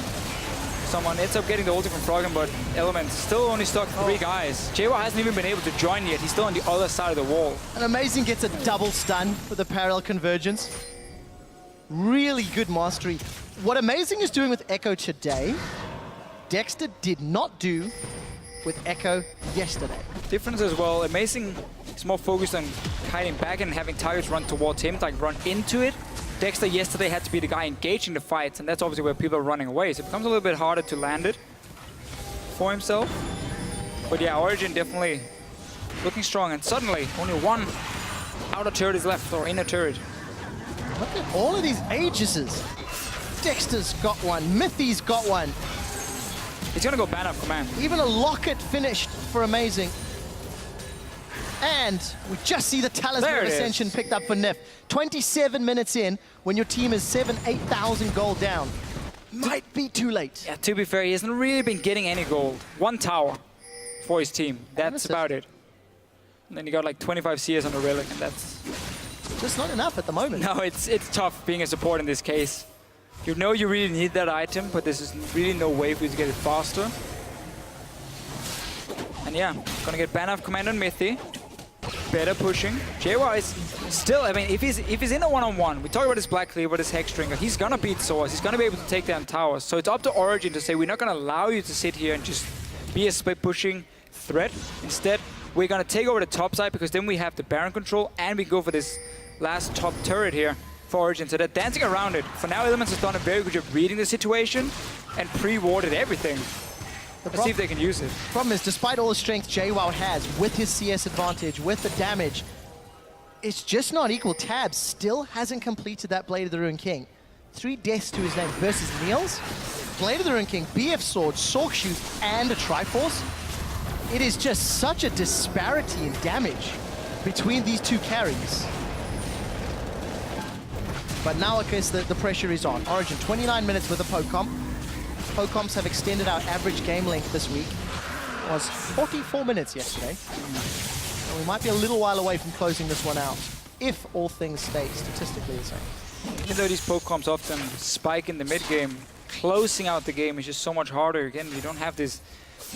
Someone ends up getting the ulti from Froggen, but Element still only stuck 3 guys. JWoww hasn't even been able to join yet. He's still on the other side of the wall. And Amazing gets a double stun for the parallel convergence. Really good mastery. What Amazing is doing with Echo today, Dexter did not do with Echo yesterday. Difference as well. Amazing is more focused on hiding back and having targets run towards him, like run into it. Dexter yesterday had to be the guy engaging the fights, and that's obviously where people are running away. So it becomes a little bit harder to land it for himself. But yeah, Origin definitely looking strong, and suddenly only one outer turret is left, or inner turret. Look at all of these Aegises. Dexter's got one, Mythy's got one. He's gonna go ban up command. Even a Locket finished for Amazing. And we just see the Talisman There of it is. Ascension picked up for Nif. 27 minutes in, when your team is 8,000 gold down. Might be too late. Yeah, to be fair, he hasn't really been getting any gold. 1 tower for his team. That's about it. And then you got like 25 CS on the relic, and that's... Just not enough at the moment. No, it's tough being a support in this case. You know you really need that item, but there's just really no way for you to get it faster. And yeah, gonna get ban off command on Mythy. Better pushing. JWoww is still, I mean, if he's in a one-on-one, we talk about his Black Cleaver, his Hexdringer, he's gonna beat Source, he's gonna be able to take down towers. So it's up to Origin to say, we're not gonna allow you to sit here and just be a split pushing threat. Instead, we're gonna take over the top side, because then we have the Baron control, and we go for this last top turret here for Origin. So they're dancing around it. For now, Elements has done a very good job reading the situation and pre-warded everything. Let's see if they can use it. Problem is, despite all the strength JWoww has, with his CS advantage, with the damage, it's just not equal. Tabs still hasn't completed that Blade of the Ruined King. 3 deaths to his name versus Niels. Blade of the Ruined King, BF Sword, Sork Shoot, and a Triforce. It is just such a disparity in damage between these two carries. But now, I guess, the pressure is on. Origin, 29 minutes with a poke comp. Poke comps have extended our average game length this week. It was 44 minutes yesterday. And we might be a little while away from closing this one out, if all things stay statistically the same. Even though these poke comps often spike in the mid game, closing out the game is just so much harder. Again, you don't have this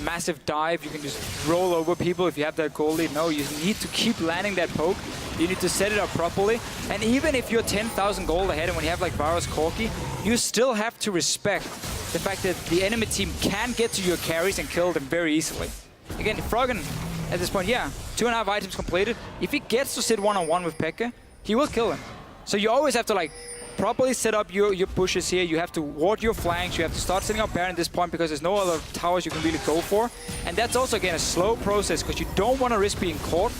massive dive. You can just roll over people if you have that goal lead. No, you need to keep landing that poke. You need to set it up properly. And even if you're 10,000 gold ahead and when you have like Varus Corki, you still have to respect the fact that the enemy team can get to your carries and kill them very easily. Again, Froggen at this point, yeah, 2.5 items completed. If he gets to sit one-on-one with Pekka, he will kill him. So you always have to like properly set up your pushes here. You have to ward your flanks. You have to start setting up Baron at this point because there's no other towers you can really go for. And that's also, again, a slow process because you don't want to risk being caught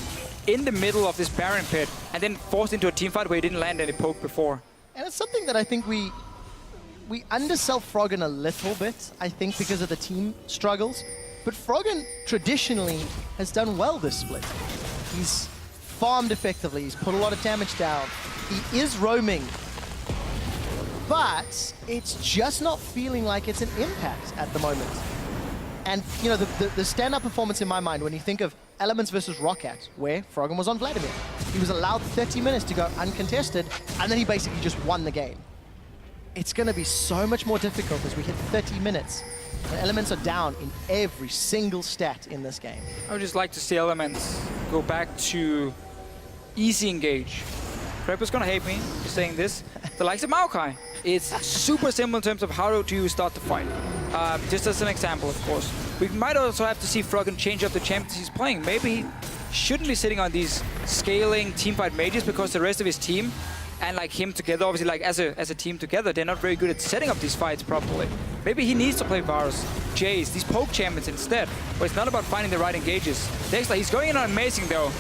in the middle of this Baron pit and then forced into a team fight where you didn't land any poke before. And it's something that I think we undersell Froggen a little bit, I think, because of the team struggles. But Froggen traditionally has done well this split. He's farmed effectively. He's put a lot of damage down. He is roaming. But it's just not feeling like it's an impact at the moment. And, you know, the stand-up performance in my mind, when you think of Elements versus Roccat, where Froggen was on Vladimir, he was allowed 30 minutes to go uncontested, and then he basically just won the game. It's going to be so much more difficult as we hit 30 minutes. And Elements are down in every single stat in this game. I would just like to see Elements go back to easy engage. Prepper's gonna hate me for saying this. The likes of Maokai. It's super simple in terms of how to start the fight. Just as an example, of course. We might also have to see Froggen change up the champions he's playing. Maybe he shouldn't be sitting on these scaling teamfight mages because the rest of his team and like him together, obviously like as a team together, they're not very good at setting up these fights properly. Maybe he needs to play Varus, Jace, these poke champions instead. But it's not about finding the right engages. Dexter, he's going in on amazing though.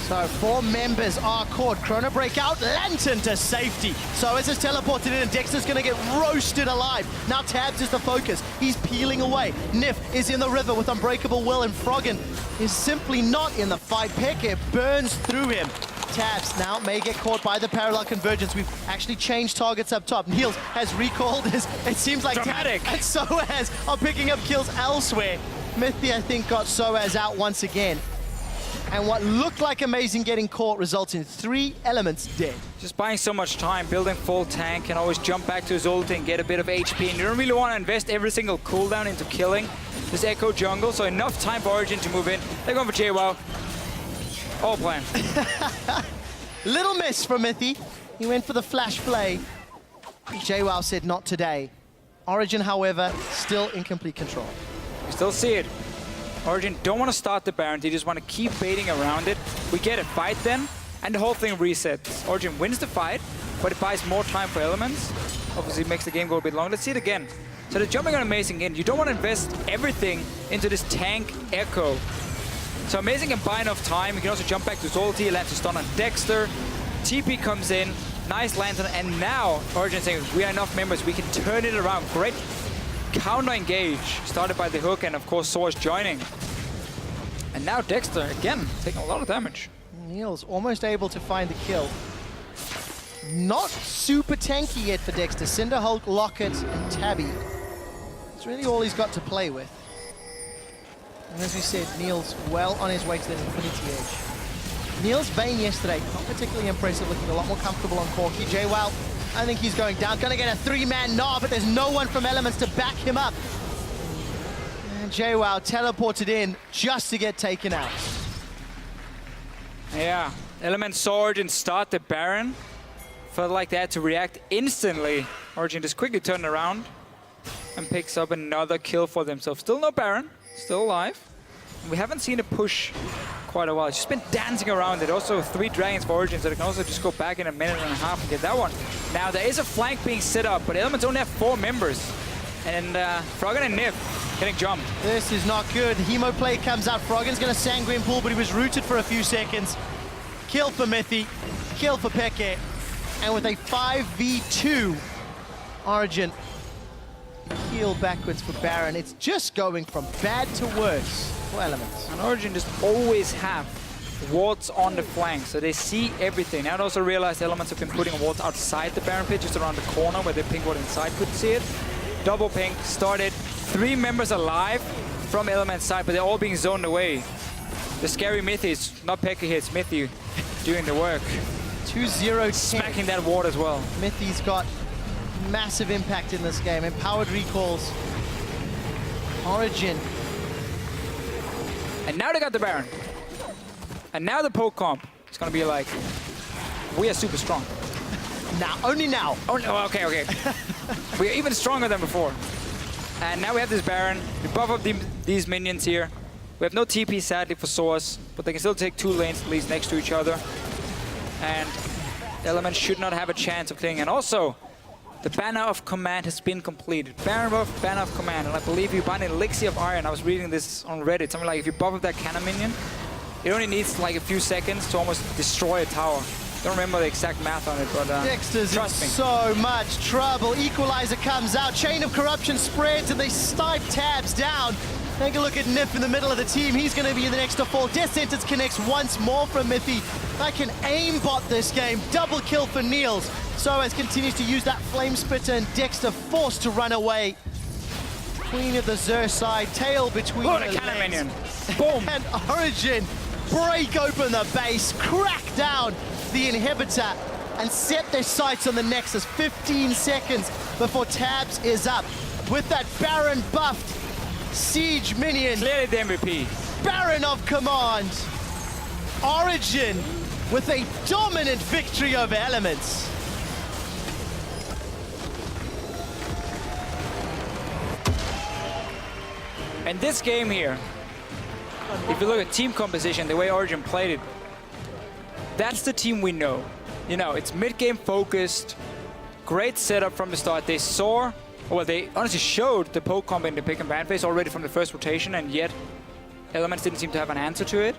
So 4 members are caught. Chrono Breakout, Lantern to safety. So as it's teleported in, and Dexter's going to get roasted alive. Now Tabs is the focus. He's peeling away. Nif is in the river with Unbreakable Will, and Froggen is simply not in the fight. Pekka burns through him. Tabs now may get caught by the parallel convergence. We've actually changed targets up top. Niels has recalled his, it seems like dramatic. Tabs and Soaz are picking up kills elsewhere. Mithy, I think, got Soaz out once again. And what looked like amazing getting caught results in 3 Elements dead. Just buying so much time, building full tank, can always jump back to his ult and get a bit of HP. And you don't really want to invest every single cooldown into killing this Echo jungle, so enough time for Origin to move in. They're going for JWoww. All planned. Little miss from Mithy. He went for the flash play. JWoww said not today. Origin, however, still in complete control. You still see it. Origin don't want to start the Baron, they just want to keep baiting around it. We get a fight then, and the whole thing resets. Origin wins the fight, but it buys more time for Elements. Obviously it makes the game go a bit long. Let's see it again. So they're jumping on Amazing in. You don't want to invest everything into this tank Echo. So Amazing can buy enough time. You can also jump back to his ulti, land to stun on Dexter. TP comes in, nice Lantern, and now Origin saying we are enough members, we can turn it around. Great counter engage, started by the hook, and of course Source joining. And now Dexter, again, taking a lot of damage. Niels almost able to find the kill. Not super tanky yet for Dexter. Cinder Hulk, Locket, and Tabby. It's really all he's got to play with. And as we said, Niels well on his way to the Infinity Edge. Niels' Bane yesterday, not particularly impressive, looking a lot more comfortable on Corki. JWoww, I think he's going down. Gonna get a 3-man gnaw, but there's no one from Elements to back him up. And JWoww teleported in just to get taken out. Yeah, Elements saw Origin start the Baron. Felt like they had to react instantly. Origin just quickly turned around and picks up another kill for themselves. Still no Baron, still alive. We haven't seen a push quite a while. It's just been dancing around it. Also 3 dragons for Origin, so they can also just go back in a minute and a half and get that one. Now there is a flank being set up, but Elements only have 4 members. And Froggen and Nif getting jumped. This is not good. Hemo play comes out. Froggen's gonna Sanguine Pool, but he was rooted for a few seconds. Kill for Mythy, kill for Peke, and with a 5v2, Origin heal backwards for Baron. It's just going from bad to worse for Elements. And Origin just always have wards on the flank, so they see everything. I also realized Elements have been putting wards outside the Baron pit, just around the corner where the pink ward inside couldn't see it. Double pink started, 3 members alive from Elements side, but they're all being zoned away. The scary Mythy is not Pekka here, it's Mythy doing the work. 2-0 Smacking that ward as well. Mythy's got massive impact in this game. Empowered recalls. Origin. And now they got the Baron. And now the poke comp is gonna be like, we are super strong. Now, only now. Oh no, okay, okay. We are even stronger than before. And now we have this Baron. We buff up these minions here. We have no TP sadly for Source, but they can still take 2 lanes at least next to each other. And Elements should not have a chance of clearing. And also, the Banner of Command has been completed. Baron buff, Banner of Command. And I believe you buy an Elixir of Iron. I was reading this on Reddit. Something like if you buff up that cannon minion, it only needs like a few seconds to almost destroy a tower. Don't remember the exact math on it, but Dexter's in trust me. so much trouble. Equalizer comes out. Chain of Corruption spreads, and they snipe Tabs down. Take a look at Nif in the middle of the team. He's going to be the next to fall. Death Sentence connects once more from Mythy. I can aimbot this game. Double kill for Niels. Soaz continues to use that Flame Spitter, and Dexter forced to run away. Queen of the Xur side, tail between Oh, the the cannon legs. minion. Boom. And Origin break open the base, crack down the inhibitor, and set their sights on the Nexus. 15 seconds before Tabs is up. With that Baron buffed Siege minion, Clearly the MVP. Baron of Command. Origin with a dominant victory over Elements. And this game here, if you look at team composition, the way Origin played it, that's the team we know. You know, it's mid-game focused, great setup from the start. They saw, well, they honestly showed the poke combo in the pick and ban phase already from the first rotation, and yet Elements didn't seem to have an answer to it.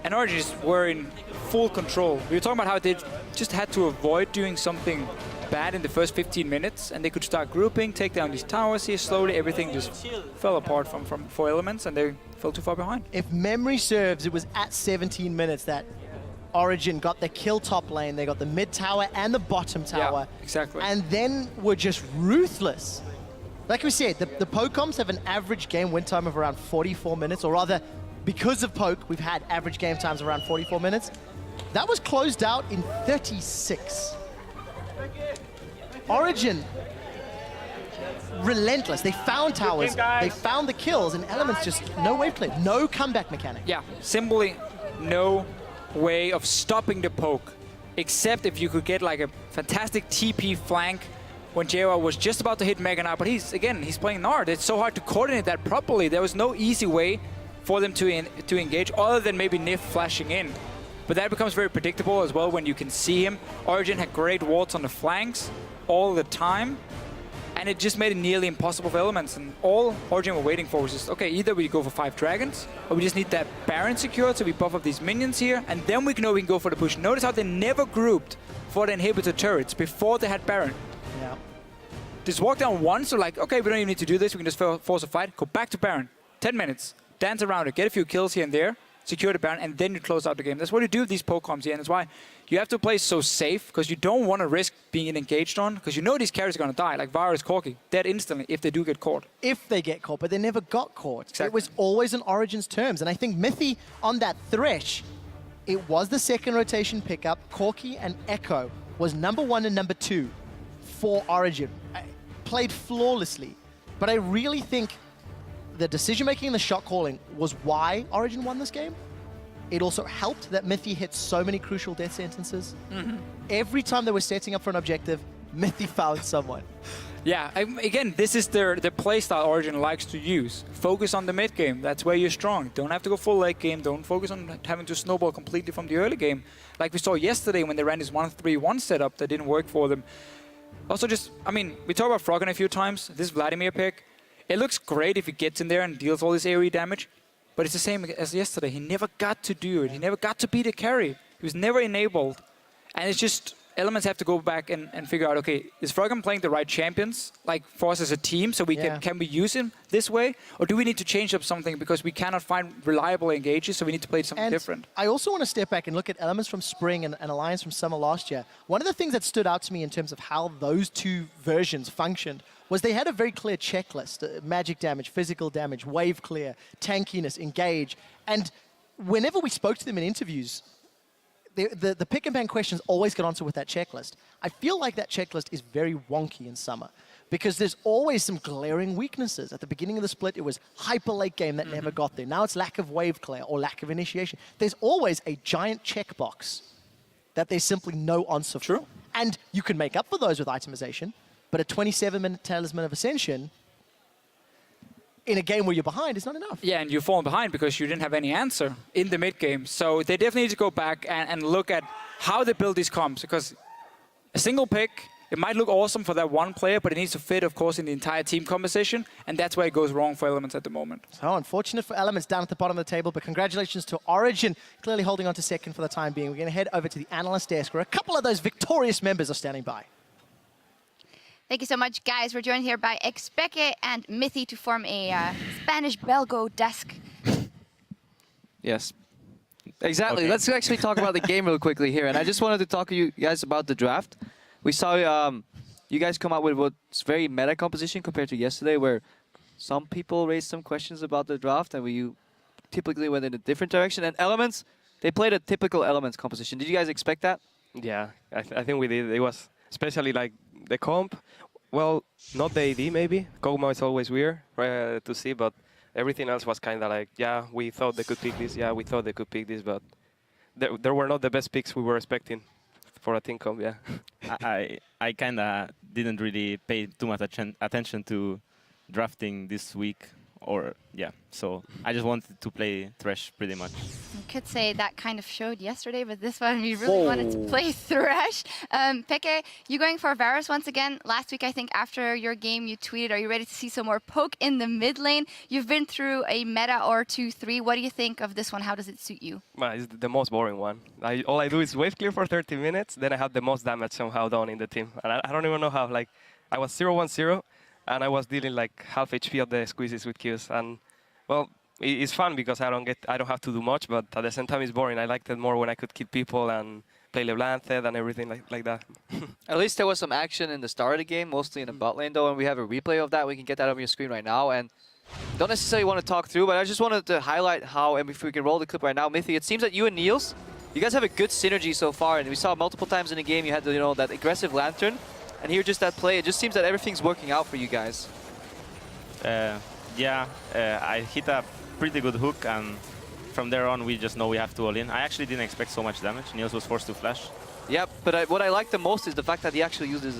And Origin just were in full control. We were talking about how they just had to avoid doing something bad in the first 15 minutes, and they could start grouping, take down these towers here slowly. Everything just fell apart for Elements, and they fell too far behind. If memory serves, it was at 17 minutes that Origin got the kill top lane. They got the mid tower and the bottom tower. Yeah, exactly. And then were just ruthless. Like we said, the poke comps have an average game win time of around 44 minutes, or rather, because of poke, we've had average game times around 44 minutes. That was closed out in 36. Origin, relentless. They found towers, they found the kills, and Elements just no wave play, no comeback mechanic. Yeah, simply no way of stopping the poke, except if you could get like a fantastic TP flank when JR was just about to hit Mega Knight, but he's playing Nard. It's so hard to coordinate that properly. There was no easy way for them to engage, other than maybe Nif flashing in. But that becomes very predictable as well when you can see him. Origin had great wards on the flanks all the time, and it just made it nearly impossible for Elements. And all Origin were waiting for was just, okay, either we go for 5 dragons, or we just need that Baron secured, so we buff up these minions here, and then we know we can go for the push. Notice how they never grouped for the inhibitor turrets before they had Baron. Yeah. Just walk down once, so like, okay, we don't even need to do this, we can just force a fight, go back to Baron, 10 minutes, dance around it, get a few kills here and there, secure the Baron, and then you close out the game. That's what you do with these poke comps here, and that's why you have to play so safe, because you don't want to risk being engaged on, because you know these carries are going to die, like Varus Corki, dead instantly if they do get caught. If they get caught, but they never got caught. Exactly. It was always on Origin's terms, and I think Mythy on that Thresh, it was the second rotation pickup. Corki and Echo was number 1 and number 2 for Origin. Played flawlessly, but I really think the decision-making and the shot calling was why Origin won this game. It also helped that Mythy hit so many crucial death sentences. Every time they were setting up for an objective, Mythy found someone. Yeah, again, this is the playstyle Origin likes to use. Focus on the mid game. That's where you're strong. Don't have to go full late game. Don't focus on having to snowball completely from the early game. Like we saw yesterday when they ran this 1-3-1 setup that didn't work for them. Also just, I mean, we talked about Froggen a few times. This Vladimir pick, it looks great if he gets in there and deals all this AoE damage. But it's the same as yesterday. He never got to do it. He never got to be the carry. He was never enabled. And it's just, Elements have to go back and figure out, okay, is Froggen playing the right champions, like for us as a team, so we can we use him this way? Or do we need to change up something because we cannot find reliable engages, so we need to play something different? I also want to step back and look at Elements from Spring and Alliance from Summer last year. One of the things that stood out to me in terms of how those two versions functioned was they had a very clear checklist: magic damage, physical damage, wave clear, tankiness, engage. And whenever we spoke to them in interviews, the pick and ban questions always got answered with that checklist. I feel like that checklist is very wonky in Summer because there's always some glaring weaknesses. At the beginning of the split, it was hyper late game that never got there. Now it's lack of wave clear or lack of initiation. There's always a giant checkbox that there's simply no answer for. And you can make up for those with itemization, but a 27-minute Talisman of Ascension in a game where you're behind is not enough. Yeah, and you've fallen behind because you didn't have any answer in the mid game. So they definitely need to go back and look at how they build these comps, because a single pick, it might look awesome for that one player, but it needs to fit, of course, in the entire team composition, and that's where it goes wrong for Elements at the moment. So unfortunate for Elements down at the bottom of the table, but congratulations to Origin, clearly holding on to second for the time being. We're going to head over to the analyst desk, where a couple of those victorious members are standing by. Thank you so much, guys. We're joined here by Expeke and Mithy to form a Spanish-Belgo desk. Yes. Exactly. Okay. Let's actually talk about the game real quickly here. And I just wanted to talk to you guys about the draft. We saw you guys come out with what's very meta composition compared to yesterday, where some people raised some questions about the draft, and you typically went in a different direction. And Elements, they played a typical Elements composition. Did you guys expect that? Yeah, I think we did. It was especially like the comp. Well, not the AD maybe. Kog'Maw is always weird to see, but everything else was kind of like, yeah, we thought they could pick this. Yeah, we thought they could pick this, but there were not the best picks we were expecting for a team comp. Yeah. I kind of didn't really pay too much attention to drafting this week, so I just wanted to play Thresh pretty much. You could say that kind of showed yesterday, but this one we really wanted to play Thresh. Peke, you going for Varus once again? Last week, I think after your game, you tweeted, are you ready to see some more poke in the mid lane? You've been through a meta or 2-3. What do you think of this one? How does it suit you? Well, it's the most boring one. All I do is wave clear for 30 minutes, then I have the most damage somehow done in the team. And I don't even know how. Like, I was 0-1-0, and I was dealing like half HP of the squeezes with Qs. And, well, it's fun because I don't have to do much, but at the same time it's boring. I liked it more when I could kill people and play LeBlanc and everything like that. At least there was some action in the start of the game, mostly in the bot lane though, and we have a replay of that. We can get that on your screen right now. And don't necessarily want to talk through, but I just wanted to highlight how, and if we can roll the clip right now, Mithy, it seems that you and Niels, you guys have a good synergy so far, and we saw multiple times in the game you had the, that aggressive lantern, and here just that play. It just seems that everything's working out for you guys. I hit a pretty good hook, and from there on we just know we have to all in. I actually didn't expect so much damage. Niels was forced to flash. Yep, but what I like the most is the fact that he actually uses,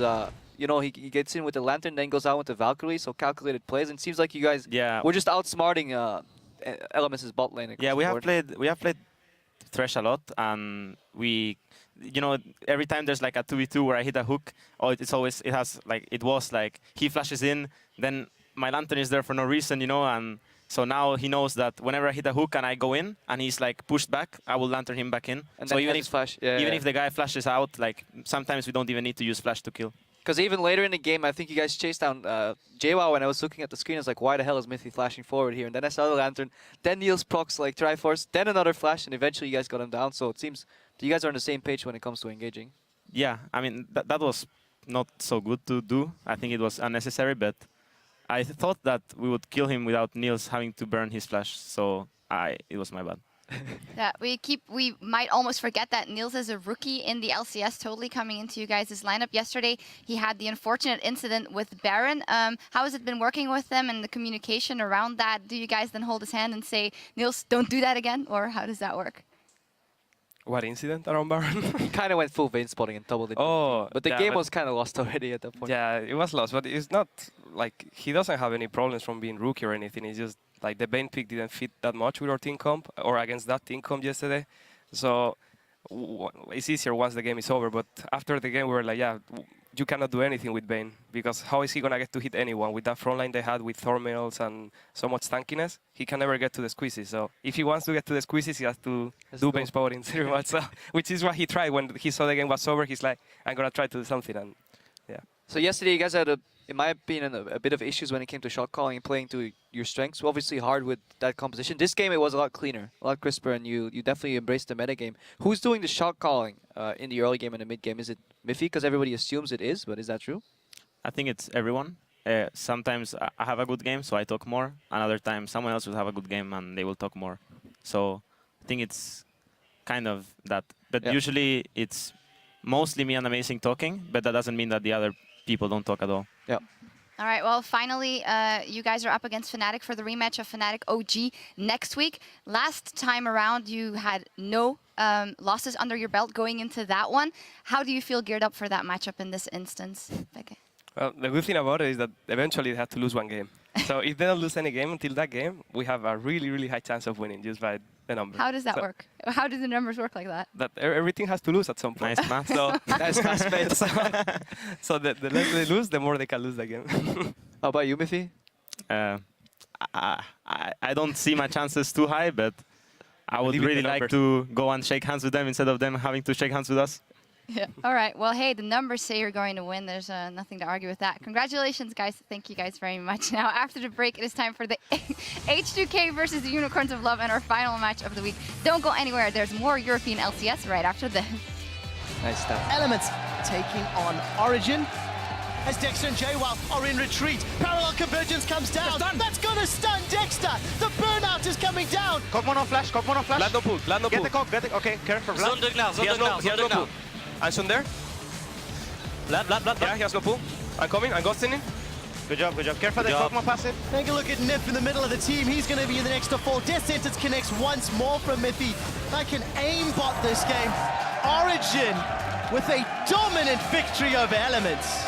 he gets in with the lantern, then goes out with the Valkyrie, so calculated plays, and it seems like you guys were just outsmarting Elements' bot lane. Yeah, we have played Thresh a lot, and we, every time there's like a 2v2 where I hit a hook, it was like he flashes in, then my lantern is there for no reason, and so now he knows that whenever I hit a hook and I go in and he's like pushed back, I will lantern him back in. And so even if if the guy flashes out, like sometimes we don't even need to use flash to kill. Because even later in the game, I think you guys chased down JWoww, and I was looking at the screen, I was like, why the hell is Mithy flashing forward here? And then I saw the lantern, then Niels procs like Triforce, then another flash, and eventually you guys got him down. So it seems that you guys are on the same page when it comes to engaging. Yeah, I mean, that was not so good to do. I think it was unnecessary, but I thought that we would kill him without Niels having to burn his flash, so it was my bad. Yeah, we might almost forget that Niels is a rookie in the LCS, totally coming into you guys' lineup. Yesterday, he had the unfortunate incident with Baron. How has it been working with them and the communication around that? Do you guys then hold his hand and say, Niels, don't do that again? Or how does that work? What incident around Baron? He kind of went full vein spotting and doubled it. Oh, but the game was kind of lost already at that point. Yeah, it was lost, but it's not like he doesn't have any problems from being rookie or anything. It's just like the Bane pick didn't fit that much with our team comp or against that team comp yesterday. So it's easier once the game is over. But after the game, we were like, yeah, you cannot do anything with Bane, because how is he going to get to hit anyone with that front line they had with Thornmails and so much tankiness? He can never get to the squeezes. So if he wants to get to the squeezes, he has to do Bane's powering pretty much. So, which is what he tried when he saw the game was over. He's like, I'm going to try to do something. And yeah. So yesterday you guys had, in my opinion, a bit of issues when it came to shot calling and playing to your strengths. Obviously hard with that composition. This game it was a lot cleaner, a lot crisper, and you definitely embraced the metagame. Who's doing the shot calling in the early game and the mid game? Is it Miffy? Because everybody assumes it is, but is that true? I think it's everyone. Sometimes I have a good game, so I talk more. Another time, someone else will have a good game and they will talk more. So I think it's kind of that. But usually it's mostly me and Amazing talking, but that doesn't mean that the other people don't talk at all. Yeah. All right, well, finally, you guys are up against Fnatic for the rematch of Fnatic OG next week. Last time around, you had no losses under your belt going into that one. How do you feel geared up for that matchup in this instance, Becca? Well, the good thing about it is that eventually they have to lose one game. So if they don't lose any game until that game, we have a really, really high chance of winning just by the numbers. How does that work? How do the numbers work like that? That everything has to lose at some point. Nice math. So Nice classmates. so the less they lose, the more they can lose the game. How about you, Miffy? I don't see my chances too high, but I would really like to go and shake hands with them instead of them having to shake hands with us. Yeah. All right. Well, hey, the numbers say you're going to win. There's nothing to argue with that. Congratulations, guys. Thank you guys very much. Now, after the break, it is time for the H2K versus the Unicorns of Love and our final match of the week. Don't go anywhere. There's more European LCS right after this. Nice stuff. Elements taking on Origin. As Dexter and JWoww are in retreat. Parallel convergence comes down. That's gonna stun Dexter. The burnout is coming down. Cog mono flash, cog mono flash. Vlad no pull, Vlad no Get pull. the cog, get it. Okay, care for Vlad. He has no pull. I'm soon there. Vlad. Yeah, he has no pull. I'm coming, I'm ghosting him. Good job. Care for the cog mono passive. Take a look at Nif in the middle of the team. He's going to be the next to fall. Death Sentence connects once more from Miffy. I can aimbot this game. Origin with a dominant victory over Elements.